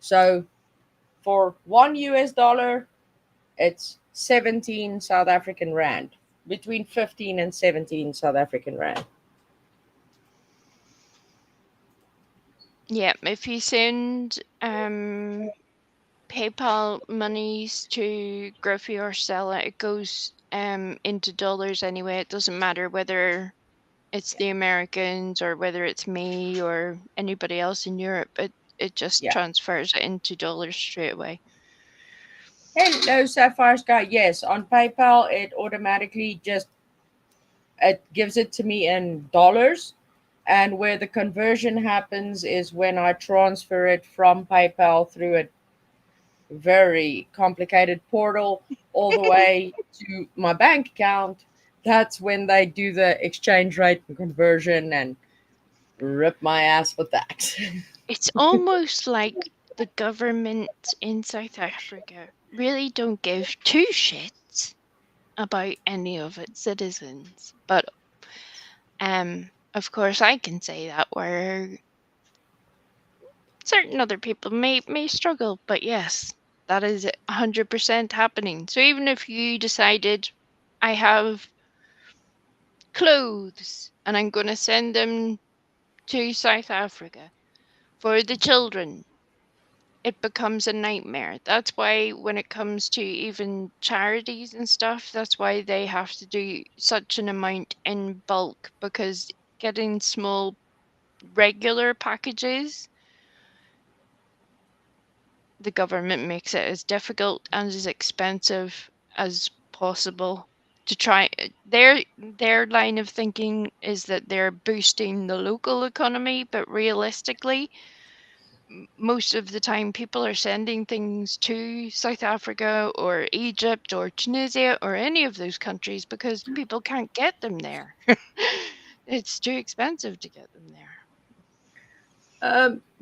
So for $1, it's 17 South African Rand, between 15 and 17 South African Rand. Yeah, if you send PayPal monies to Gruffy or Stella, it goes into dollars anyway. It doesn't matter whether it's the Americans or whether it's me or anybody else in Europe. It just Yeah. transfers it into dollars straight away. Hello, Sapphire Sky. Yes, on PayPal, it automatically just it gives it to me in dollars, and where the conversion happens is when I transfer it from PayPal through a very complicated portal all the way to my bank account. That's when they do the exchange rate and conversion and rip my ass with that. It's almost like the government in South Africa really don't give two shits about any of its citizens. But of course I can say that where certain other people may struggle, but yes, that is 100% happening. So even if you decided I have clothes and I'm going to send them to South Africa for the children, it becomes a nightmare. That's why when it comes to even charities and stuff, that's why they have to do such an amount in bulk, because getting small regular packages, the government makes it as difficult and as expensive as possible to try. Their line of thinking is that they're boosting the local economy, but realistically, most of the time people are sending things to South Africa or Egypt or Tunisia or any of those countries because people can't get them there. It's too expensive to get them there.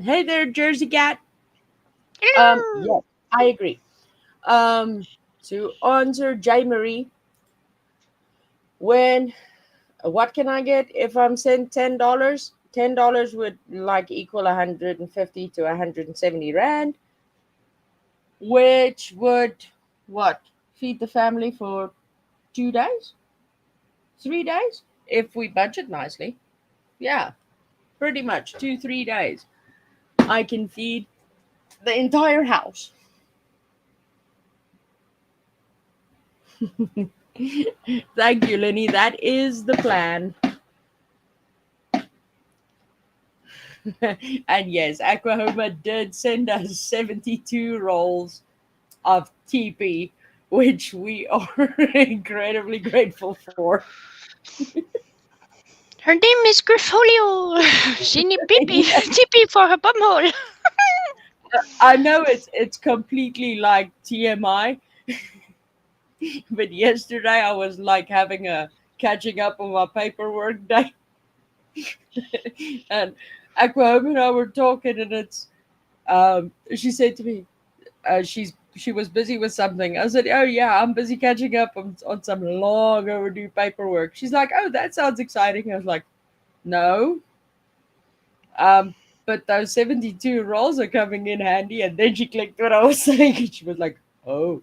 Hey there, Jersey Cat. Hello. Yes, I agree. Um, to answer J. Marie, when what can I get if I'm sent $10? $10 would like equal 150 to 170 Rand, which would what feed the family for 2 days, 3 days if we budget nicely. Yeah, pretty much 2 3 days. I can feed the entire house. Thank you, Lenny. That is the plan. And yes, Aquahoma did send us 72 rolls of TP, which we are incredibly grateful for. Her name is Grifolio. She need pee-pee, Yeah, pee for her bumhole. I know it's completely like TMI, but yesterday I was like having a catching up on my paperwork day, and Aquahome and I were talking, and she said to me, she was busy with something. I said, "Oh yeah, I'm busy catching up on some long overdue paperwork." She's like, "Oh, that sounds exciting." I was like, "No, um, but those 72 rolls are coming in handy." And then she clicked what I was saying, and she was like, "Oh."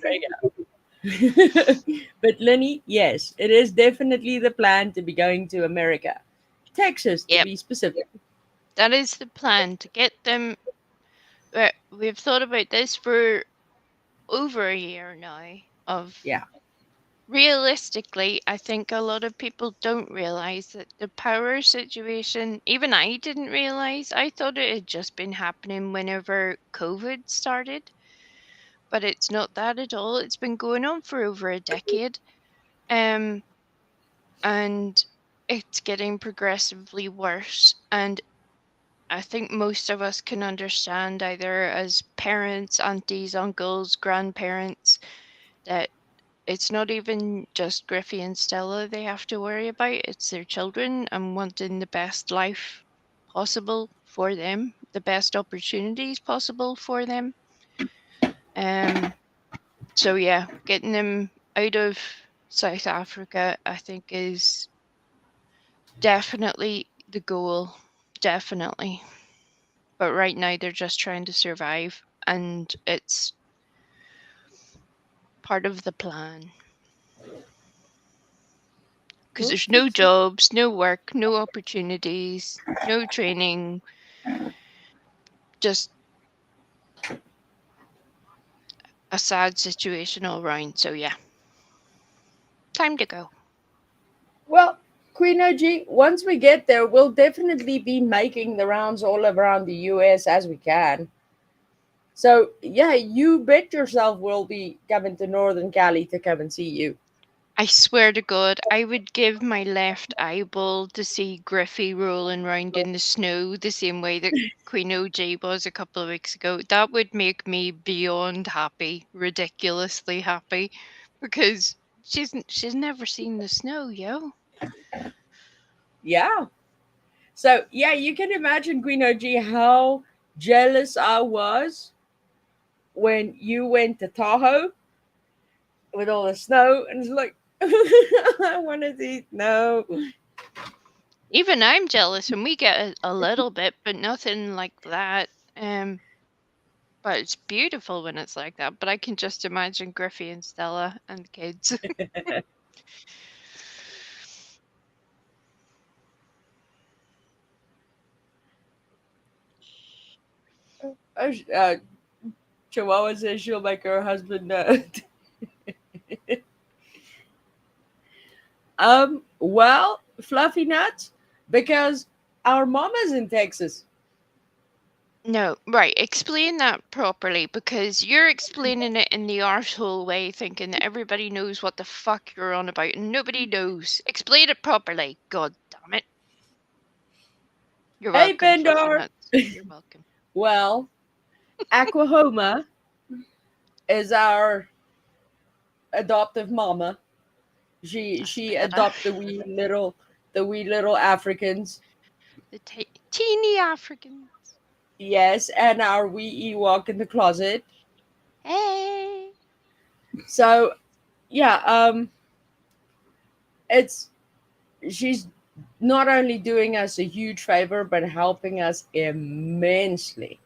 There you go. But Lenny, yes, it is definitely the plan to be going to America, Texas to Yep, be specific. that is the plan to get them. We've thought about this for over a year now. Of Yeah. realistically, I think a lot of people don't realize that the power situation, even I didn't realize. I thought it had just been happening whenever COVID started, but it's not that at all. It's been going on for over a decade. Um, and it's getting progressively worse. And I think most of us can understand, either as parents, aunties, uncles, grandparents, that it's not even just Griffey and Stella they have to worry about, it's their children and wanting the best life possible for them, the best opportunities possible for them. Um, so yeah, getting them out of South Africa, I think, is definitely the goal. Definitely. But right now they're just trying to survive, and it's part of the plan. Because there's no jobs, no work, no opportunities, no training, just a sad situation all round. So yeah, time to go. Well, Queen OG, once we get there, we'll definitely be making the rounds all around the US as we can. So, yeah, you bet yourself we'll be coming to Northern Cali to come and see you. I swear to God, I would give my left eyeball to see Griffey rolling round in the snow the same way that Queen OJ was a couple of weeks ago. That would make me beyond happy, ridiculously happy, because she's never seen the snow, yo. Yeah. So, yeah, you can imagine, Queen OG, how jealous I was when you went to Tahoe with all the snow. And it's like, I want to see snow. Even I'm jealous when we get a little bit, but nothing like that. But it's beautiful when it's like that. But I can just imagine Griffey and Stella and the kids. Uh, Chihuahua says she'll make her husband. Well, Fluffy Nuts, because our mama's in Texas. No, right. Explain that properly, because you're explaining it in the arsehole way, thinking that everybody knows what the fuck you're on about, and nobody knows. Explain it properly. God damn it. You're Hey, welcome, Fluffy Pendor. Nuts. You're welcome. Well, Aquahoma is our adoptive mama. That's She better. adopted the wee little Africans. The teeny Africans. Yes, and our wee Ewok in the closet. Hey. So yeah, it's she's not only doing us a huge favor but helping us immensely.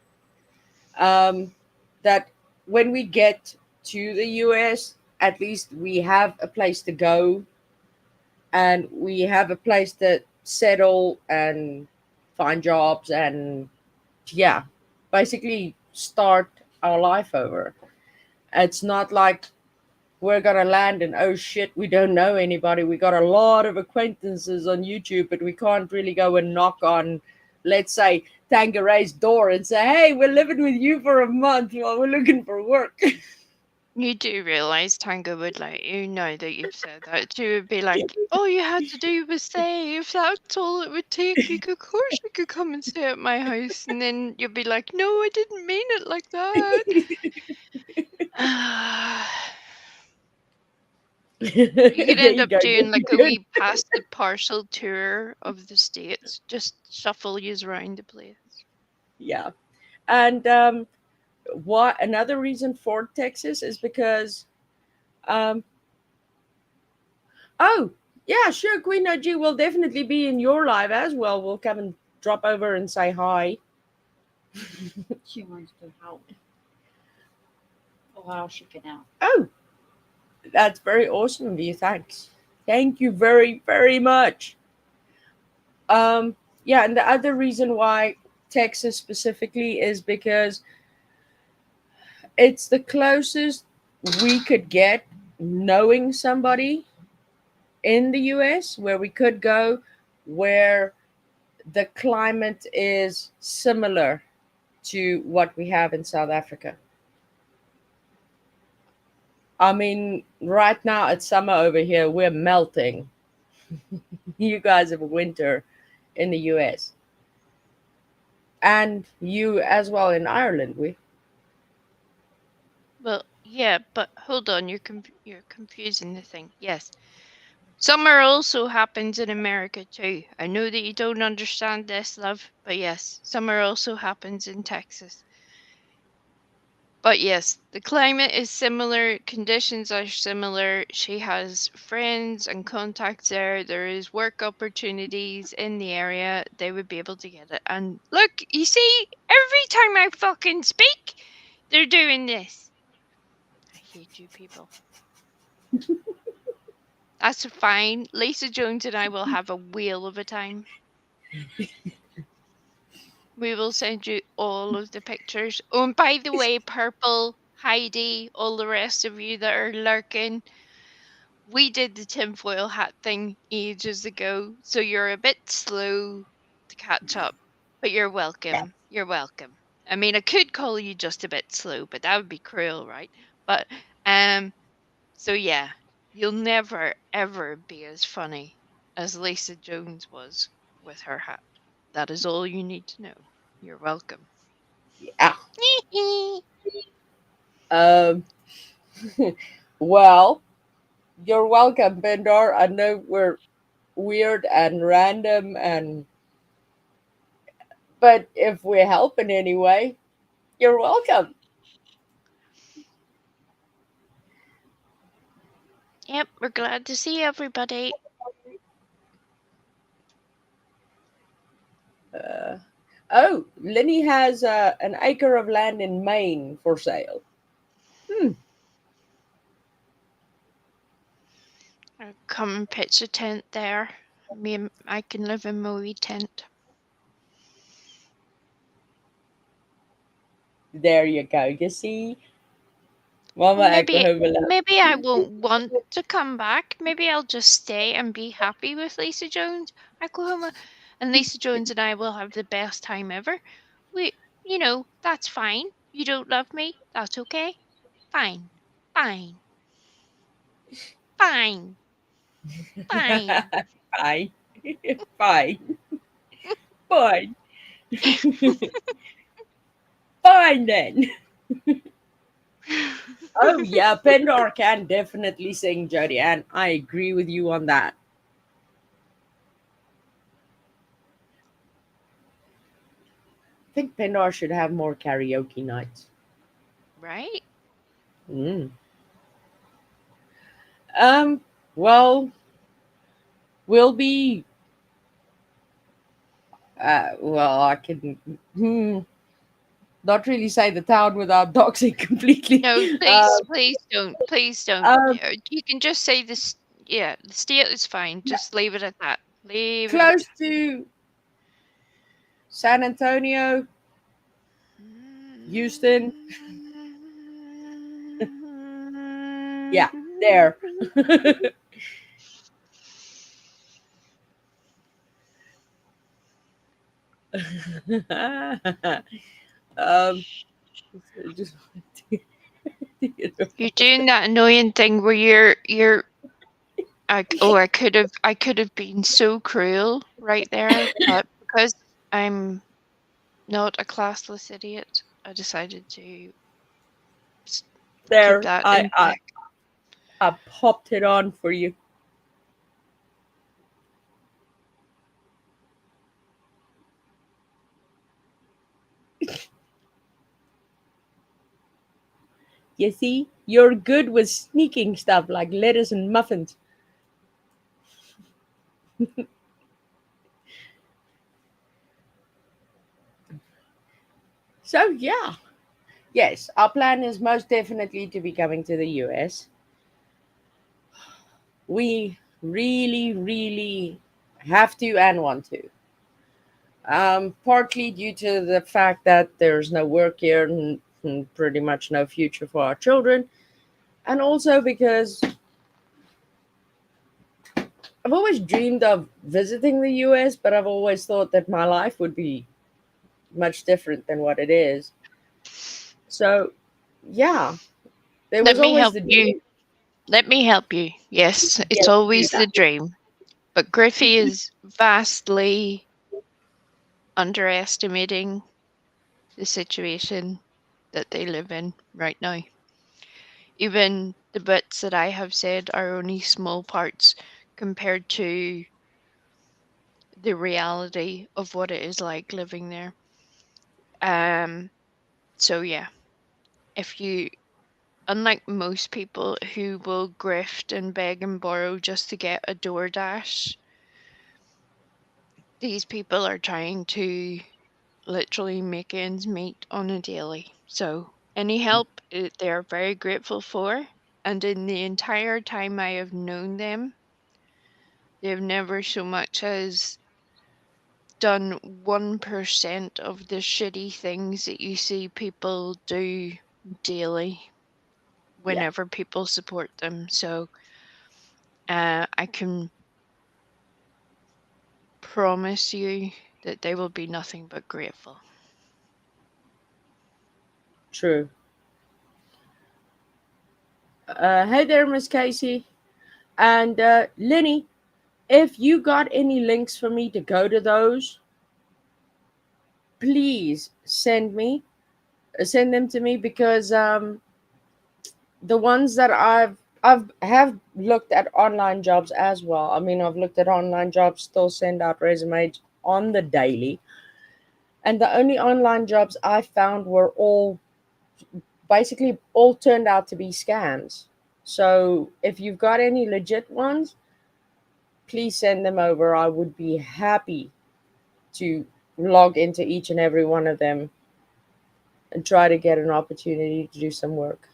That when we get to the US, at least we have a place to go and we have a place to settle and find jobs and yeah, basically start our life over. It's not like we're gonna land and oh shit, we don't know anybody. We got a lot of acquaintances on YouTube, but we can't really go and knock on, let's say, Tangeray's door and say, hey, we're living with you for a month while we're looking for work. You do realize Tango would let you know that you've said that. She would be like, all you had to do was say, if that's all it would take, of course you could come and stay at my house. And then you'll be like, no, I didn't mean it like that. You could There end you up go. doing like a Good. wee past the parcel tour of the states, just shuffle yous around the place. Yeah. And what another reason for Texas is because um oh yeah, sure, Queen OG will definitely be in your live as well. We'll come and drop over and say hi. She wants to help. Oh, she can help. Oh, that's very awesome of you. Thanks. Thank you very, very much. Yeah, and the other reason why Texas specifically is because it's the closest we could get knowing somebody in the US where we could go where the climate is similar to what we have in South Africa. I mean, right now it's summer over here, we're melting. You guys have winter in the US. And you as well in Ireland, we. Well, yeah, but hold on, you're confusing the thing. Yes. Summer also happens in America too. I know that you don't understand this, love, but yes, summer also happens in Texas. But yes, the climate is similar, conditions are similar. She has friends and contacts there. There is work opportunities in the area. They would be able to get it. And look, you see, every time I fucking speak, they're doing this. I hate you people. That's fine. Lisa Jones and I will have a whale of a time. We will send you all of the pictures. Oh, and by the way, Purple, Heidi, all the rest of you that are lurking, we did the tinfoil hat thing ages ago, so you're a bit slow to catch up, but you're welcome. You're welcome. I mean, I could call you just a bit slow, but that would be cruel, right? But so yeah, you'll never ever be as funny as Lisa Jones was with her hat. That is all you need to know. You're welcome. Yeah. Um, well, you're welcome, Bendor. I know we're weird and random, and but if we help in any way, you're welcome. Yep, we're glad to see everybody. Oh, Lenny has an acre of land in Maine for sale. Come and pitch a tent there. I can live in my wee tent. There you go. You see, Mama Maybe Oklahoma. maybe I won't want to come back. Maybe I'll just stay and be happy with Lisa Jones, Oklahoma, and Lisa Jones and I will have the best time ever. We, that's fine. You don't love me. That's okay. Fine. Fine. Fine. Fine. Fine. Fine. Fine. Fine then. Oh yeah, Pendor can definitely sing, Jody, and I agree with you on that. I think Pendor should have more karaoke nights. Right? Mm. Um. Well, we'll be. Well, I can. Not really say the town without doxing completely. No, please don't. Please don't. Um, You can just say this. Yeah, the state is fine. Just leave it at that. Leave it at close to San Antonio, that. Houston. Yeah. There. um, just You're doing that annoying thing where you're I could have been so cruel right there, but because I'm not a classless idiot, I decided to keep there. that I, in I check. I popped it on for you. You see, you're good with sneaking stuff like lettuce and muffins. So yeah, yes, our plan is most definitely to be coming to the US. We really, really have to and want to. Partly due to the fact that there's no work here and pretty much no future for our children, and also because I've always dreamed of visiting the US, but I've always thought that my life would be much different than what it is. So, yeah, there Let was me always help the you. dream. Let me help you. Yes, it's Yes, do always the that. dream. But Griffey is vastly underestimating the situation that they live in right now. Even the bits that I have said are only small parts compared to the reality of what it is like living there. Um, so yeah, if you, unlike most people who will grift and beg and borrow just to get a DoorDash, these people are trying to literally make ends meet on a daily. So any help they are very grateful for. And in the entire time I have known them, they've never so much as done 1% of the shitty things that you see people do daily Yeah, whenever people support them. So I can promise you that they will be nothing but grateful. true. Hey there, Miss Casey. And Lenny, if you got any links for me to go to those, please send them to me because the ones that I've have looked at online jobs as well. I mean, I've looked at online jobs, still send out resumes on the daily, and the only online jobs I found were all basically all turned out to be scams. So if you've got any legit ones, please send them over. I would be happy to log into each and every one of them and try to get an opportunity to do some work.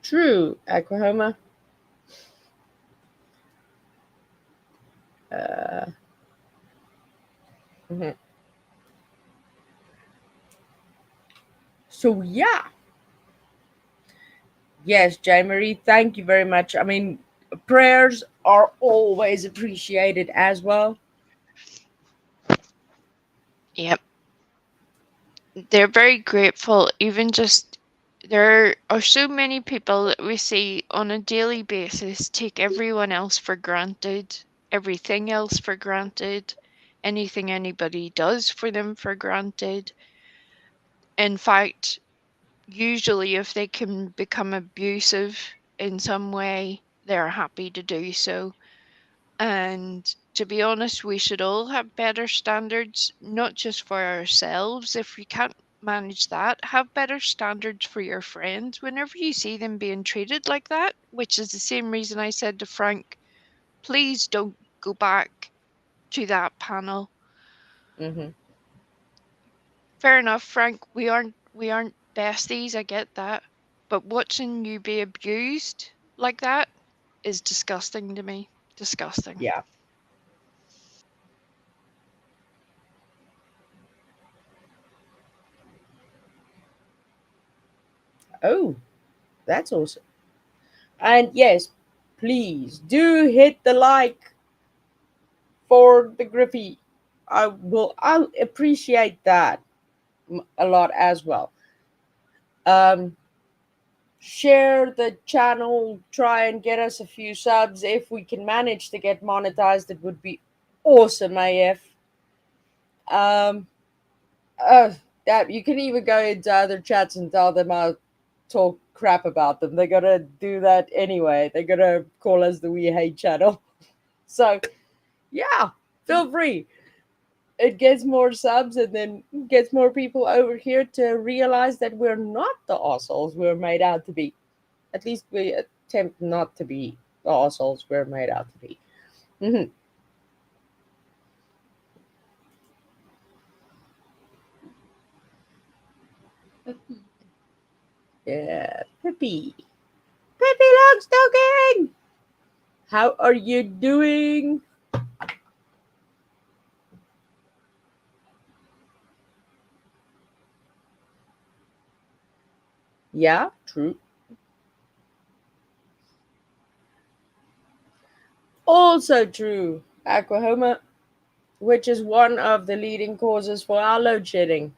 True, Oklahoma. Uh, mhm. So yeah, yes, Jay Marie, thank you very much. I mean, prayers are always appreciated as well. Yep. They're very grateful, even just there are so many people that we see on a daily basis take everyone else for granted, everything else for granted, anything anybody does for them for granted. In fact, usually if they can become abusive in some way, they're happy to do so. And to be honest, we should all have better standards, not just for ourselves. If we can't manage that, have better standards for your friends whenever you see them being treated like that, which is the same reason I said to Frank, please don't go back to that panel. Hmm. Fair enough, Frank, we aren't besties, I get that. But watching you be abused like that is disgusting to me. Disgusting. Yeah. Oh, That's awesome. And yes, please do hit the like for the Griffey. I'll appreciate that a lot as well. Um, Share the channel, try and get us a few subs. If we can manage to get monetized, it would be awesome AF. Um, uh, that you can even go into other chats and tell them I'll talk crap about them. They're gonna do that anyway. They're gonna call us the We Hate channel. So yeah, feel free. It gets more subs and then gets more people over here to realize that we're not the assholes we're made out to be. At least we attempt not to be the assholes we're made out to be. Mhm. Yeah, Pippi. Pippi Longstocking! How are you doing? Yeah, true. Also true, Oklahoma, which is one of the leading causes for our load shedding.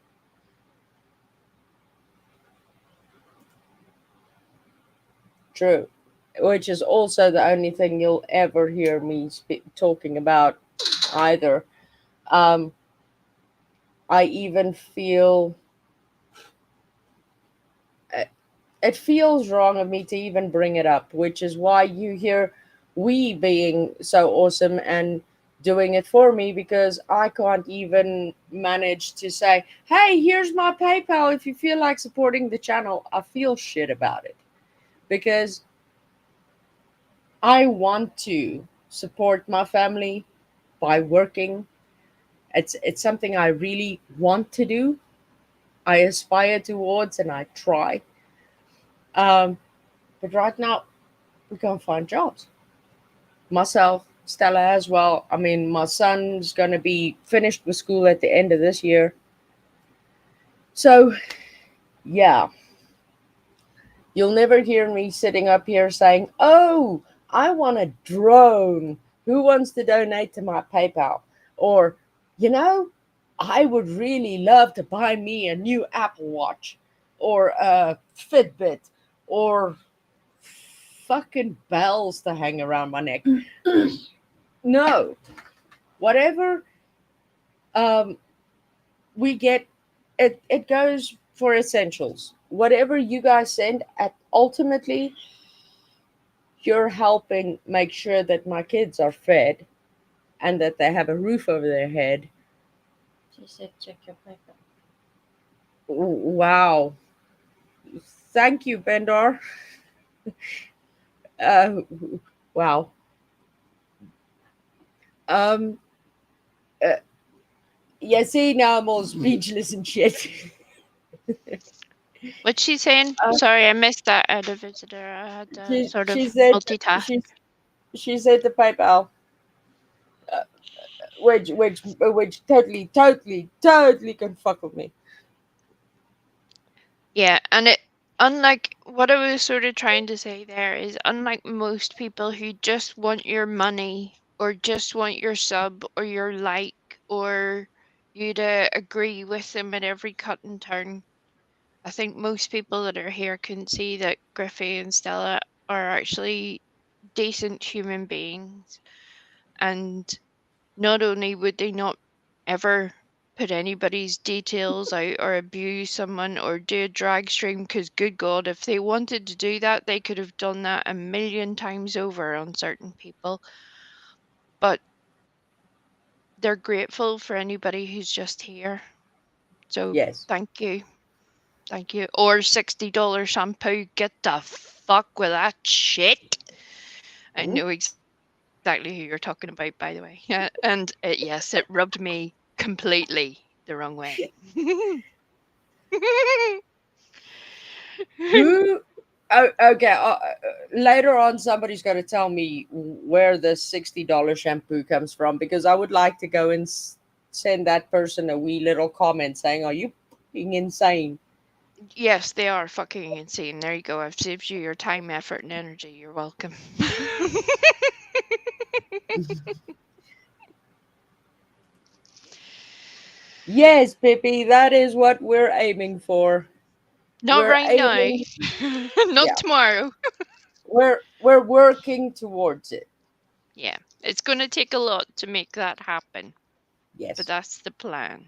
True. Which is also the only thing you'll ever hear me talking about either. Um, I even feel it feels wrong of me to even bring it up, which is why you hear we being so awesome and doing it for me because I can't even manage to say, hey, here's my PayPal if you feel like supporting the channel. I feel shit about it because I want to support my family by working. It's something I really want to do. I aspire towards and I try. Um, but right now we can't find jobs. Myself, Stella as well. I mean, my son's gonna be finished with school at the end of this year. So yeah, you'll never hear me sitting up here saying, "Oh, I want a drone. Who wants to donate to my PayPal?" Or, you know, I would really love to buy me a new Apple Watch or a Fitbit or fucking bells to hang around my neck. No, whatever um, we get, it goes for essentials. Whatever you guys send, at ultimately, you're helping make sure that my kids are fed and that they have a roof over their head. She said, check your PayPal. Wow. Thank you, Bendor. Uh, wow. Um, uh, yeah, see, now I'm all speechless and shit. What's she saying? Uh, Sorry, I missed that at a visitor. I had to she, sort she of said multitask. she said the PayPal, uh, which totally can fuck with me. Yeah, and it unlike what I was sort of trying to say there is unlike most people who just want your money or just want your sub or your like or you to agree with them at every cut and turn. I think most people that are here can see that Griffey and Stella are actually decent human beings. And not only would they not ever put anybody's details out or abuse someone or do a drag stream, because good God, if they wanted to do that, they could have done that a million times over on certain people. But they're grateful for anybody who's just here. So Yes. thank you. Thank you. Or $60 shampoo. Get the fuck with that shit. I Mhm. know exactly who you're talking about, by the way. And yes, it rubbed me completely the wrong way. Who? Oh, okay. Later on, somebody's going to tell me where the $60 shampoo comes from because I would like to go and send that person a wee little comment saying, "Are you fucking insane?" Yes, they are fucking insane. There you go. I've saved you your time, effort, and energy. You're welcome. Yes, Pippi, that is what we're aiming for. Not We're right now. aiming, Not yeah, tomorrow. we're working towards it. Yeah, it's going to take a lot to make that happen, but Yes, that's the plan.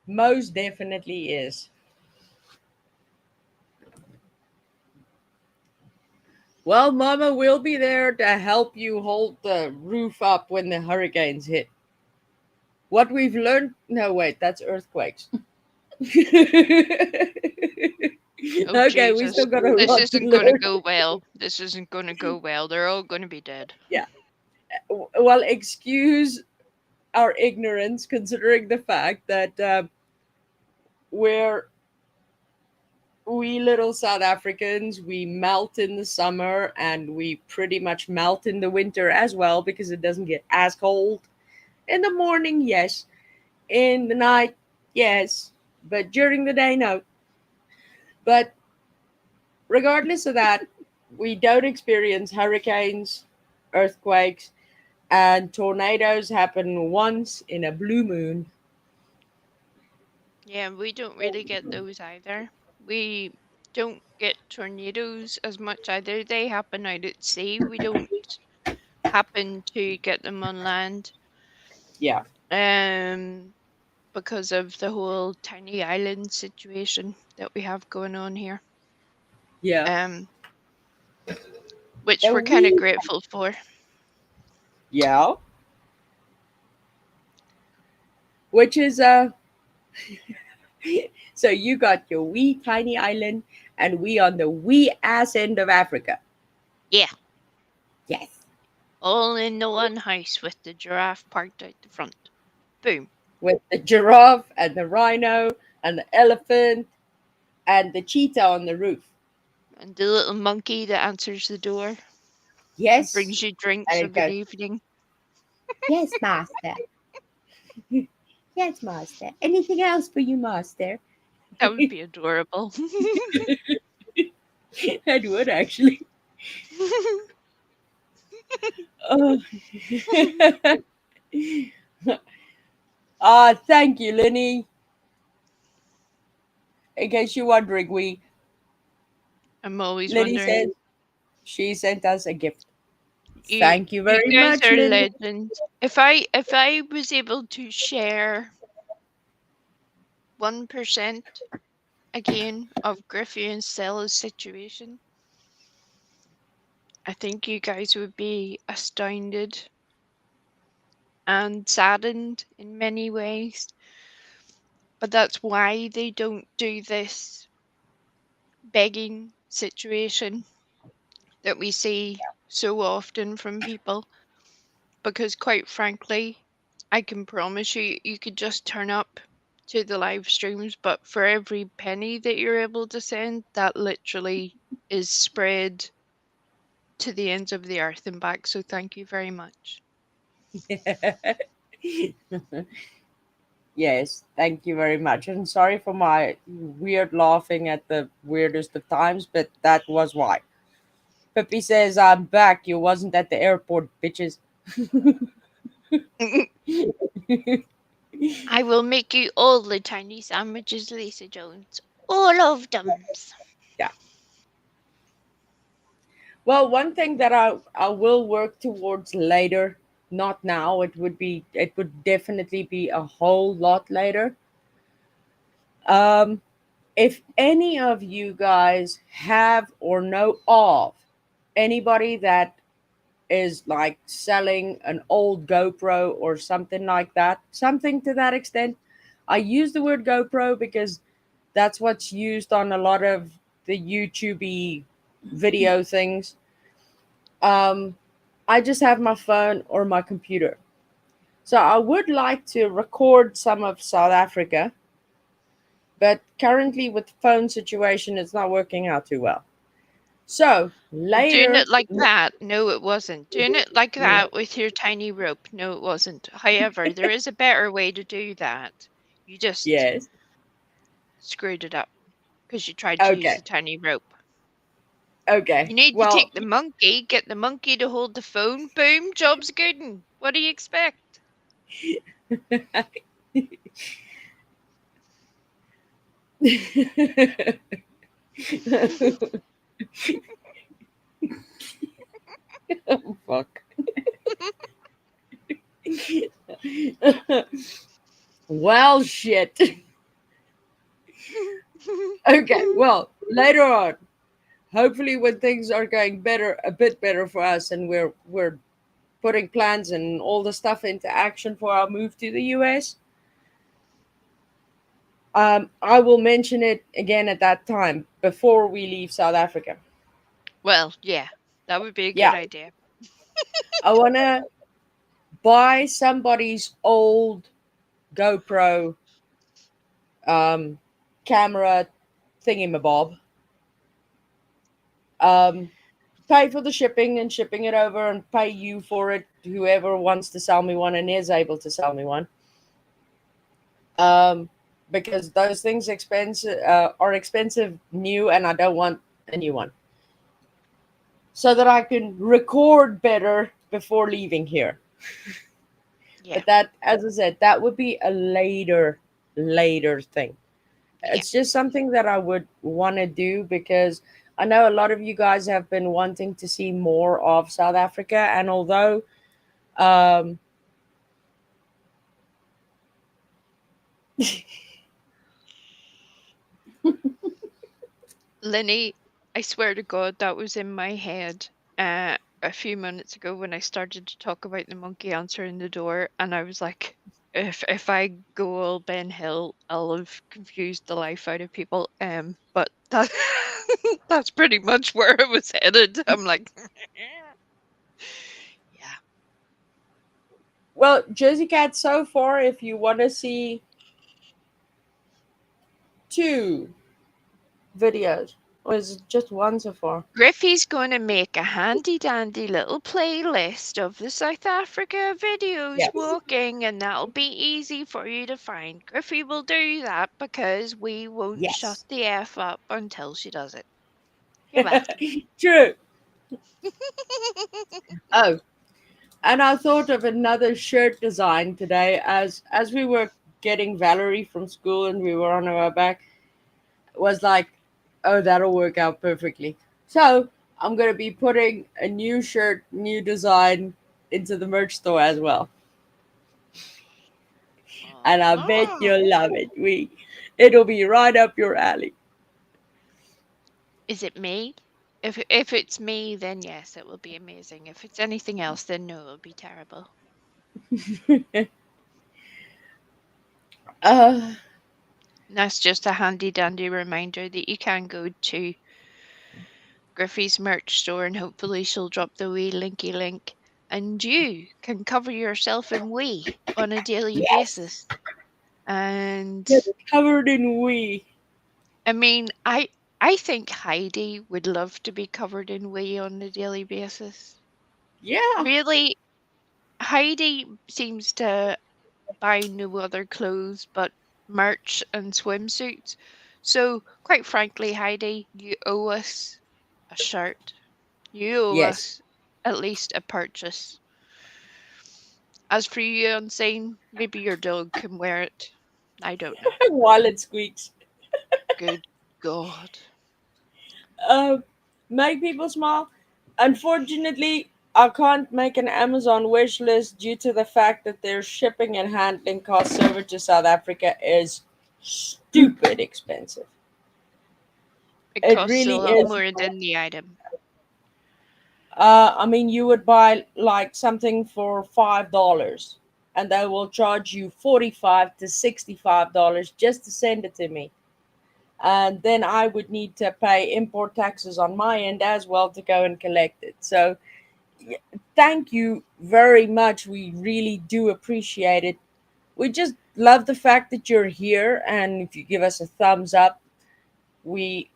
most definitely is. Well, Mama, we'll be there to help you hold the roof up when the hurricanes hit. What we've learned. No, wait, that's earthquakes. Oh, Okay, we Jesus. still got a This lot to isn't going to learn. go well. This isn't going to go well. They're all going to be dead. Yeah. Well, excuse our ignorance considering the fact that we're we little South Africans, we melt in the summer and we pretty much melt in the winter as well because it doesn't get as cold. In the morning, yes. In the night, yes. But during the day, no. But regardless of that, we don't experience hurricanes, earthquakes, and tornadoes happen once in a blue moon. Yeah, we don't really get those either. We don't get tornadoes as much either. They happen out at sea. We don't happen to get them on land. Yeah. Um, because of the whole tiny island situation that we have going on here. Yeah. Um, which And we're kind of we, grateful for. yeah, which is so you got your wee tiny island and we on the wee ass end of Africa. Yeah, Yes. all in the one house with the giraffe parked out the front. Boom. With the giraffe and the rhino and the elephant and the cheetah on the roof. And the little monkey that answers the door and Yes. brings you drinks And it of an goes, evening. yes, master. Yes, master. Anything else for you, master? That would be adorable. That would actually. Oh. Thank you, Lenny. In case you're wondering, I'm always Lenny says wondering. she sent us a gift. You Thank you you very guys much, are Lenny. legends. If I was able to share 1% again of Griffey and Stella's situation, I think you guys would be astounded and saddened in many ways. But that's why they don't do this begging situation that we see so often from people. Because quite frankly, I can promise you, you could just turn up to the live streams, but for every penny that you're able to send, that literally is spread to the ends of the earth and back. So thank you very much. Yes, thank you very much. And sorry for my weird laughing at the weirdest of times, but that was why. Pippi says, I'm back. You wasn't at the airport, bitches. I will make you all the tiny sandwiches, Lisa Jones. All of them. Yeah. Well, one thing that I will work towards later, not now, it would definitely be a whole lot later. Um, if any of you guys have or know of anybody that is like selling an old GoPro or something like that, something to that extent. I use the word GoPro because that's what's used on a lot of the YouTube video things. I just have my phone or my computer. So I would like to record some of South Africa, but currently with the phone situation, it's not working out too well. So Doing later, it like that, no, it wasn't. Doing it like that with your tiny rope, no, it wasn't. However, there is a better way to do that. You just yes, screwed it up because you tried to use Okay. a tiny rope. Okay. You need to Well, take the monkey, get the monkey to hold the phone. Boom, job's good. What do you expect? oh, fuck. well, shit. Okay. Well, later on, hopefully, when things are going better, a bit better for us, and we're putting plans and all the stuff into action for our move to the US. I will mention it again at that time before we leave South Africa. Well, yeah, that would be a good Yeah, idea. I want to buy somebody's old GoPro um, camera thingamabob, pay for the shipping and shipping it over and pay you for it, whoever wants to sell me one and is able to sell me one. Um, because those things are expensive new, and I don't want a new one. So that I can record better before leaving here. Yeah, But that, as I said, that would be a later thing. yeah. It's just something that I would want to do because I know a lot of you guys have been wanting to see more of South Africa, and although um, Linny, I swear to God, that was in my head a few minutes ago when I started to talk about the monkey answering the door, and I was like, if I go all Ben Hill, I'll have confused the life out of people. But that that's pretty much where I was headed. I'm like, yeah. well, Jersey Cat, so far, if you want to see 2 videos, or is it just one so far? Griffey's going to make a handy dandy little playlist of the South Africa videos Yes. walking, and that'll be easy for you to find. Griffey will do that because we won't shut Yes. the F up until she does it. You're welcome. True. Oh, and I thought of another shirt design today as we were getting Valerie from school and we were on our way back. Was like, oh, that'll work out perfectly. So I'm gonna be putting a new shirt, new design into the merch store as well, and I bet Ah. you'll love it. It'll be right up your alley. Is it me? If it's me, then yes, it will be amazing. If it's anything else, then no, it'll be terrible. uh, That's just a handy dandy reminder that you can go to Griffey's merch store and hopefully she'll drop the wee linky link and you can cover yourself in wee on a daily yes, basis. And get it covered in wee. I mean, I think Heidi would love to be covered in wee on a daily basis. Yeah. Really, Heidi seems to buy no other clothes but merch and swimsuits. So, quite frankly, Heidi, you owe us a shirt. You owe Yes. us at least a purchase. As for you, Unseen, maybe your dog can wear it. I don't know. While it squeaks. Good God. Uh, make people smile. Unfortunately, I can't make an Amazon wish list due to the fact that their shipping and handling costs over to South Africa is stupid expensive. It It costs a really lot is. more than the item. I mean, you would buy like something for $5, and they will charge you $45 to $65 just to send it to me. And then I would need to pay import taxes on my end as well to go and collect it. So, thank you very much. We really do appreciate it. We just love the fact that you're here, and if you give us a thumbs up, we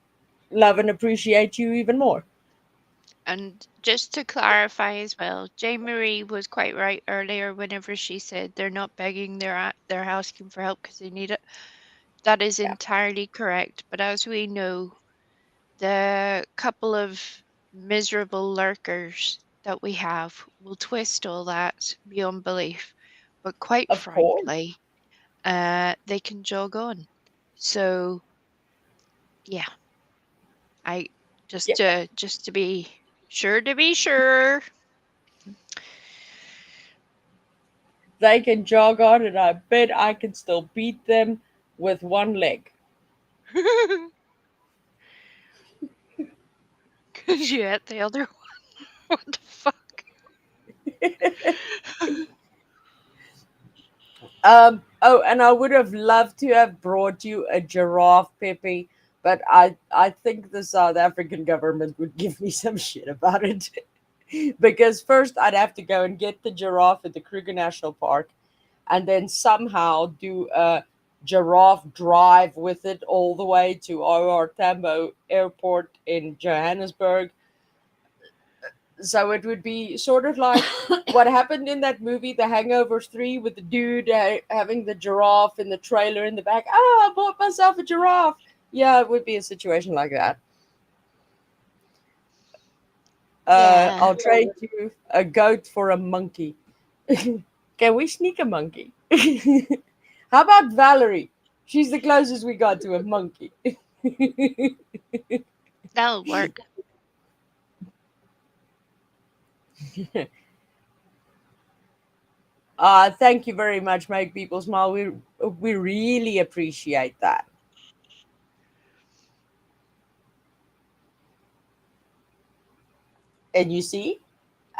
love and appreciate you even more. And just to clarify as well, Jane Marie was quite right earlier whenever she said they're not begging, they're asking for help because they need it. That is Yeah. entirely correct. But as we know, the couple of miserable lurkers that we have will twist all that beyond belief. But quite Of course. frankly, they can jog on. So yeah, I Yeah. just to be sure to be sure. They can jog on, and I bet I can still beat them with one leg. Cause you hit the other one. What the fuck? Oh, and I would have loved to have brought you a giraffe, Pepe, but I think the South African government would give me some shit about it. Because first I'd have to go and get the giraffe at the Kruger National Park, and then somehow do a giraffe drive with it all the way to OR Tambo Airport in Johannesburg. So it would be sort of like what happened in that movie, The Hangover 3, with the dude having the giraffe in the trailer in the back. Oh, I bought myself a giraffe. Yeah, it would be a situation like that. Yeah. I'll trade you a goat for a monkey. Can we sneak a monkey? How about Valerie? She's the closest we got to a monkey. That'll work. Thank you very much, Make People Smile. We really appreciate that. And you see,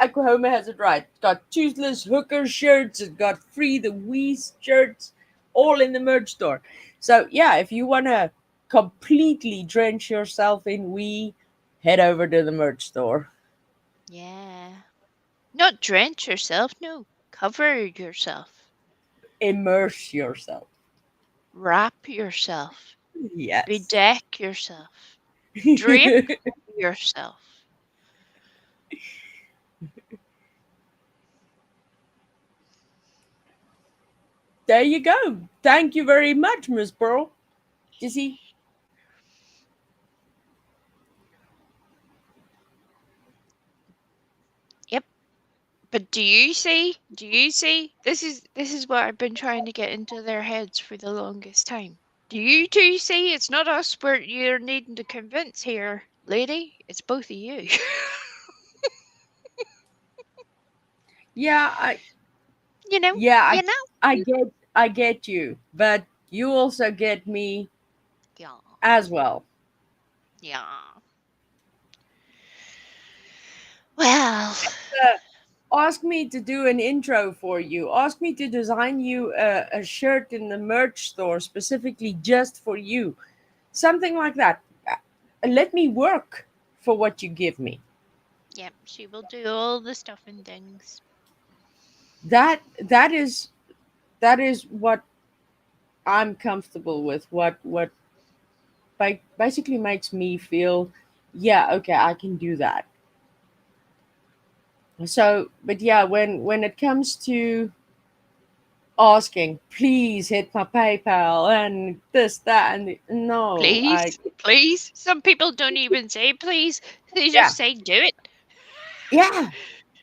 Oklahoma has it right. It's got toothless hooker shirts. It's got free the wee shirts, all in the merch store. So yeah, if you want to completely drench yourself in wee, head over to the merch store. Yeah. Not drench yourself, no. Cover yourself. Immerse yourself. Wrap yourself. Yes. Bedeck yourself. Drape yourself. There you go. Thank you very much, Miss Pearl. You see, Yep. But do you see? Do you see? This is what I've been trying to get into their heads for the longest time. Do you two see? It's not us you're needing to convince here, lady. It's both of you. yeah, I you know? yeah, You know? I get you, but you also get me Yeah. as well. Yeah. Well, Ask me to do an intro for you. Ask me to design you a shirt in the merch store specifically just for you. Something like that. Let me work for what you give me. yep, she will do all the stuff and things. That that is what I'm comfortable with. What basically makes me feel, yeah, okay, I can do that. So, but yeah, when it comes to asking, please hit my PayPal and this, that, and no, Please, please. Some people don't even say please. They yeah, just say do it. yeah,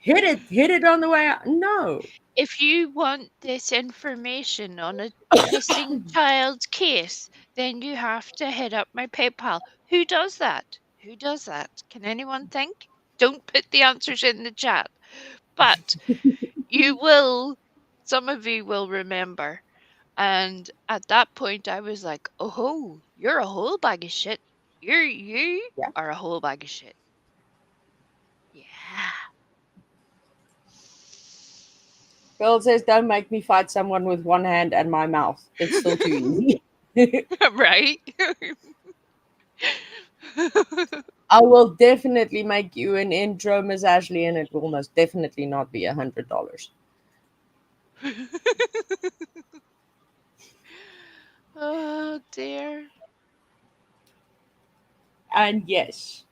hit it on the way out. No, If you want this information on a missing child's case, then you have to hit up my PayPal. Who does that? Who does that? Can anyone think? Don't put the answers in the chat. But you will, some of you will remember. And at that point, I was like, oh, you're a whole bag of shit. You yeah. are a whole bag of shit. Yeah. Bill says, don't make me fight someone with one hand and my mouth. It's still too easy. right? I will definitely make you an intro, Miss Ashley, and it will most definitely not be $100. oh dear. And yes,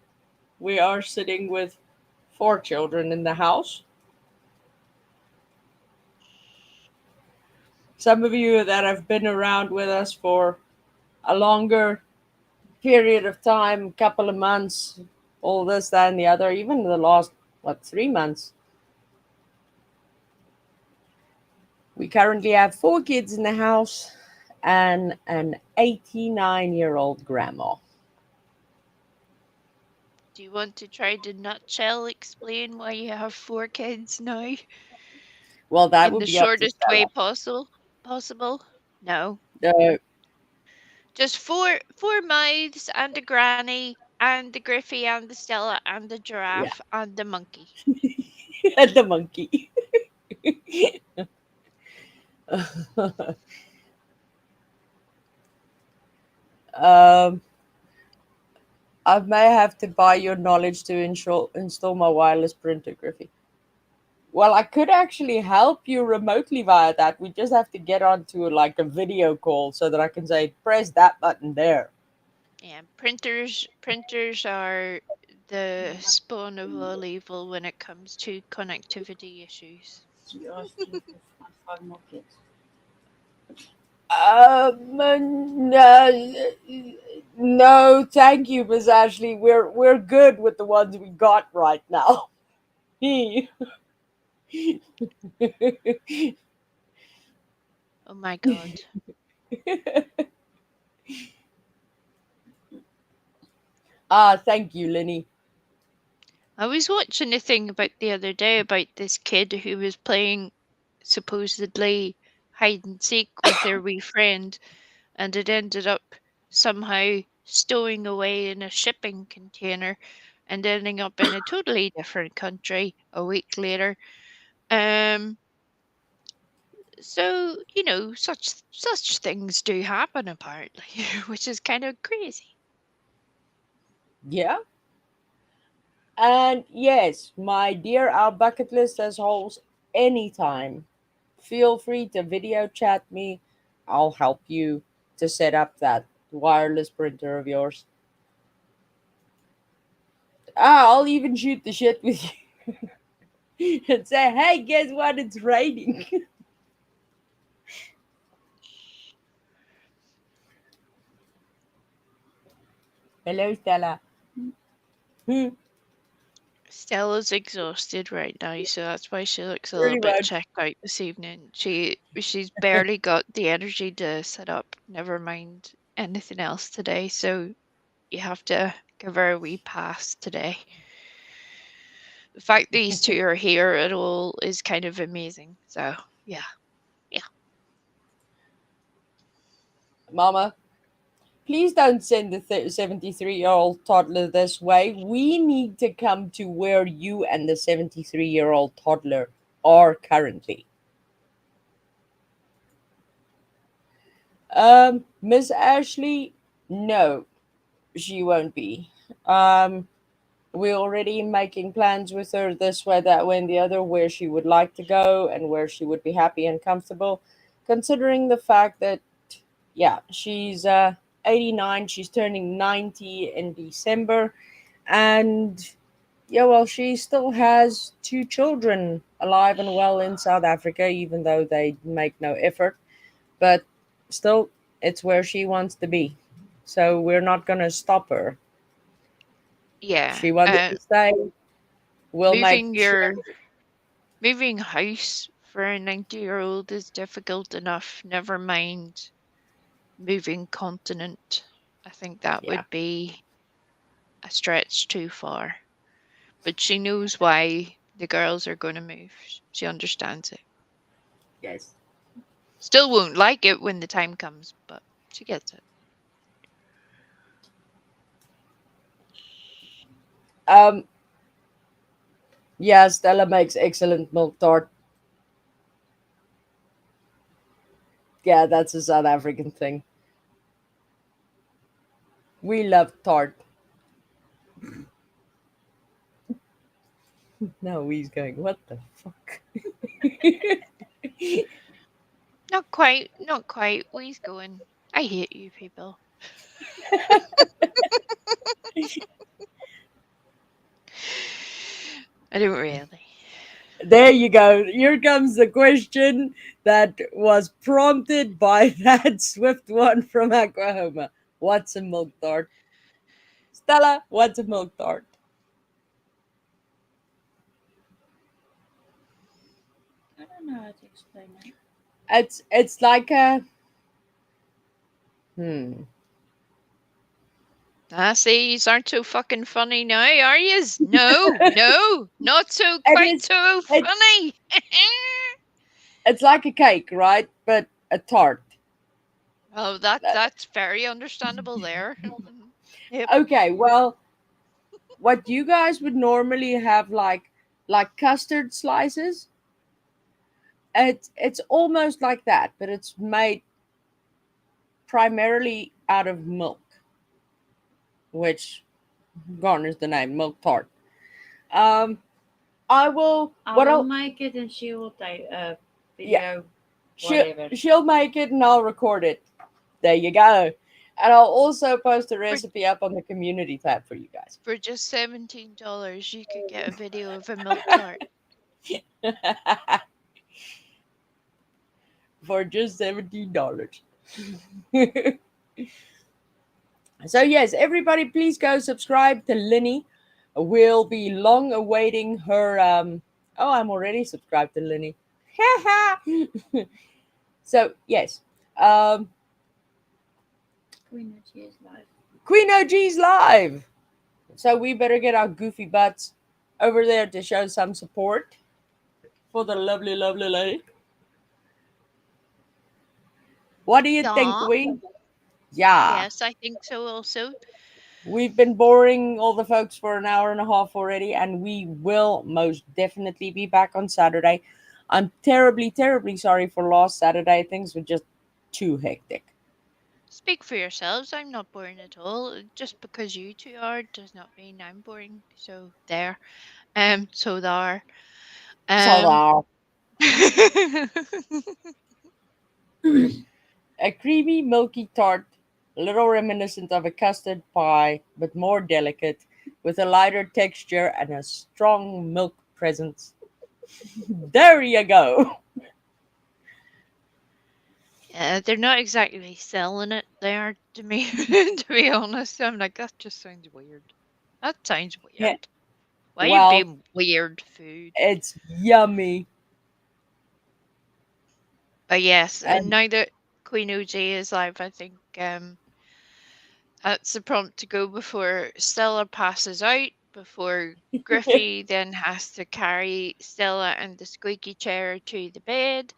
we are sitting with 4 children in the house. Some of you that have been around with us for a longer period of time, couple of months, all this, that, and the other, even the last, 3 months. We currently have 4 kids in the house and an 89-year-old grandma. Do you want to try to nutshell explain why you have 4 kids now Well, that in would the be up to shortest way Stella. possible? No. Uh, Just four mouths and a granny and the Griffey and the Stella and the yeah, giraffe and the monkey. and the monkey. um, I may have to buy your knowledge to install my wireless printer, Griffey. Well, I could actually help you remotely via that. We just have to get onto like a video call so that I can say, press that button there. Yeah, printers are the spawn of all evil when it comes to connectivity issues. She asked you to find 5 more kids. No, no, thank you, Miss Ashley. We're good with the ones we got right now. Oh my god. Thank you, Lenny. I was watching a thing about the other day about this kid who was playing supposedly hide and seek with their wee friend, and it ended up somehow stowing away in a shipping container and ending up in a totally different country a week later. Um, so such things do happen apparently, which is kind of crazy. Yeah. And yes, my dear, our bucket list has holes anytime. Feel free to video chat me. I'll help you to set up that wireless printer of yours. I'll even shoot the shit with you and say, hey, guess what? It's raining. Hello, Stella. Hmm, Stella's exhausted right now, so that's why she looks a little pretty bit much. checked out this evening. She's barely got the energy to sit up, never mind anything else today, so you have to give her a wee pass today. The fact these two are here at all is kind of amazing. So yeah. Mama, please don't send the 73-year-old toddler this way. We need to come to where you and the 73-year-old toddler are currently. Miss Ashley, no, she won't be. Um, we're already making plans with her this way, that way, and the other, where she would like to go and where she would be happy and comfortable, considering the fact that, yeah, she's 89, she's turning 90 in December, and yeah, well, she still has 2 children alive and well in South Africa, even though they make no effort. But still, it's where she wants to be. So we're not going to stop her. Yeah. She wants to stay. We'll make Moving sure. your moving house for a 90-year-old is difficult enough, never mind moving continent. I think that Yeah. would be a stretch too far. But she knows why the girls are going to move. She understands it. Yes. Still won't like it when the time comes, but she gets it. Um. Yeah, Stella makes excellent milk tart. Yeah, that's a South African thing. We love tart. No, he's going, what the fuck? Not quite, not quite. We's going. I hate you people. I don't really. There you go. Here comes the question that was prompted by that swift one from Oklahoma. What's a milk tart? Stella, what's a milk tart? I don't know how to explain it. It's like a hmm. See, yous aren't so fucking funny now, are yous? No, no, not so It quite is so it, funny. it's like a cake, right? But a tart. Oh, that's very understandable there. Yep. Okay, well, what you guys would normally have like custard slices, it's almost like that, but it's made primarily out of milk, which garners the name milk tart. Um, I will. I What will I'll make it and she will take a yeah. video, She'll whatever. she'll make it and I'll record it. There you go. And I'll also post the For, recipe up on the community tab for you guys. for just $17, you could get a video of a milk tart. For just $17. So yes, everybody please go subscribe to Linny. We'll be long awaiting her oh, I'm already subscribed to Linny. So yes. Queen of Cheers live. Queen OG's live. So we better get our goofy butts over there to show some support for the lovely, lovely lady. What do you think, Yeah. Queen? Yeah. Yes, I think so also. We've been boring all the folks for an hour and a half already, and we will most definitely be back on Saturday. I'm terribly, terribly sorry for last Saturday. Things were just too hectic. Speak for yourselves. I'm not boring at all. Just because you two are does not mean I'm boring. So there. So there. So a creamy, milky tart, a little reminiscent of a custard pie, but more delicate, with a lighter texture and a strong milk presence. There you go. Yeah, they're not exactly selling it there to me, to be honest. I'm like, that just sounds weird. That sounds Yeah, weird. Why you well, being weird food? it's yummy. But yes, and And now that Queen OJ is live, I think that's the prompt to go before Stella passes out, before Griffey then has to carry Stella and the squeaky chair to the bed.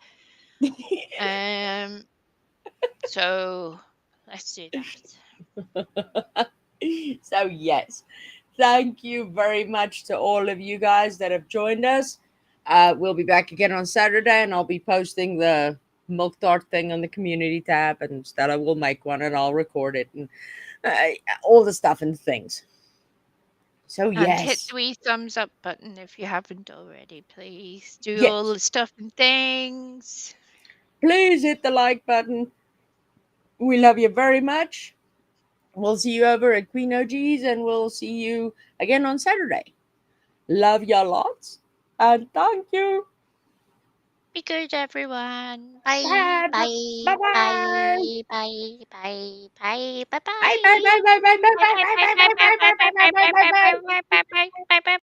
So let's do that. so, yes, thank you very much to all of you guys that have joined us. We'll be back again on Saturday, and I'll be posting the milk tart thing on the community tab, and Stella will make one, and I'll record it, and all the stuff and things. So, And hit yes, the wee thumbs up button if you haven't already, please. Do yes, all the stuff and things. please hit the like button. We love you very much. We'll see you over at Queen OG's, and we'll see you again on Saturday. Love ya lots, and thank you. Be good, everyone. Bye, Bye. bye, Bye. bye, bye, bye, bye, bye, Bye. Bye. Bye. bye. Bye. Bye. Bye. Bye, Bye. bye, Bye. bye, Bye. bye, Bye. bye, Bye. bye, Bye. bye, Bye. bye, Bye. bye, Bye. bye, bye, bye, bye, bye, bye.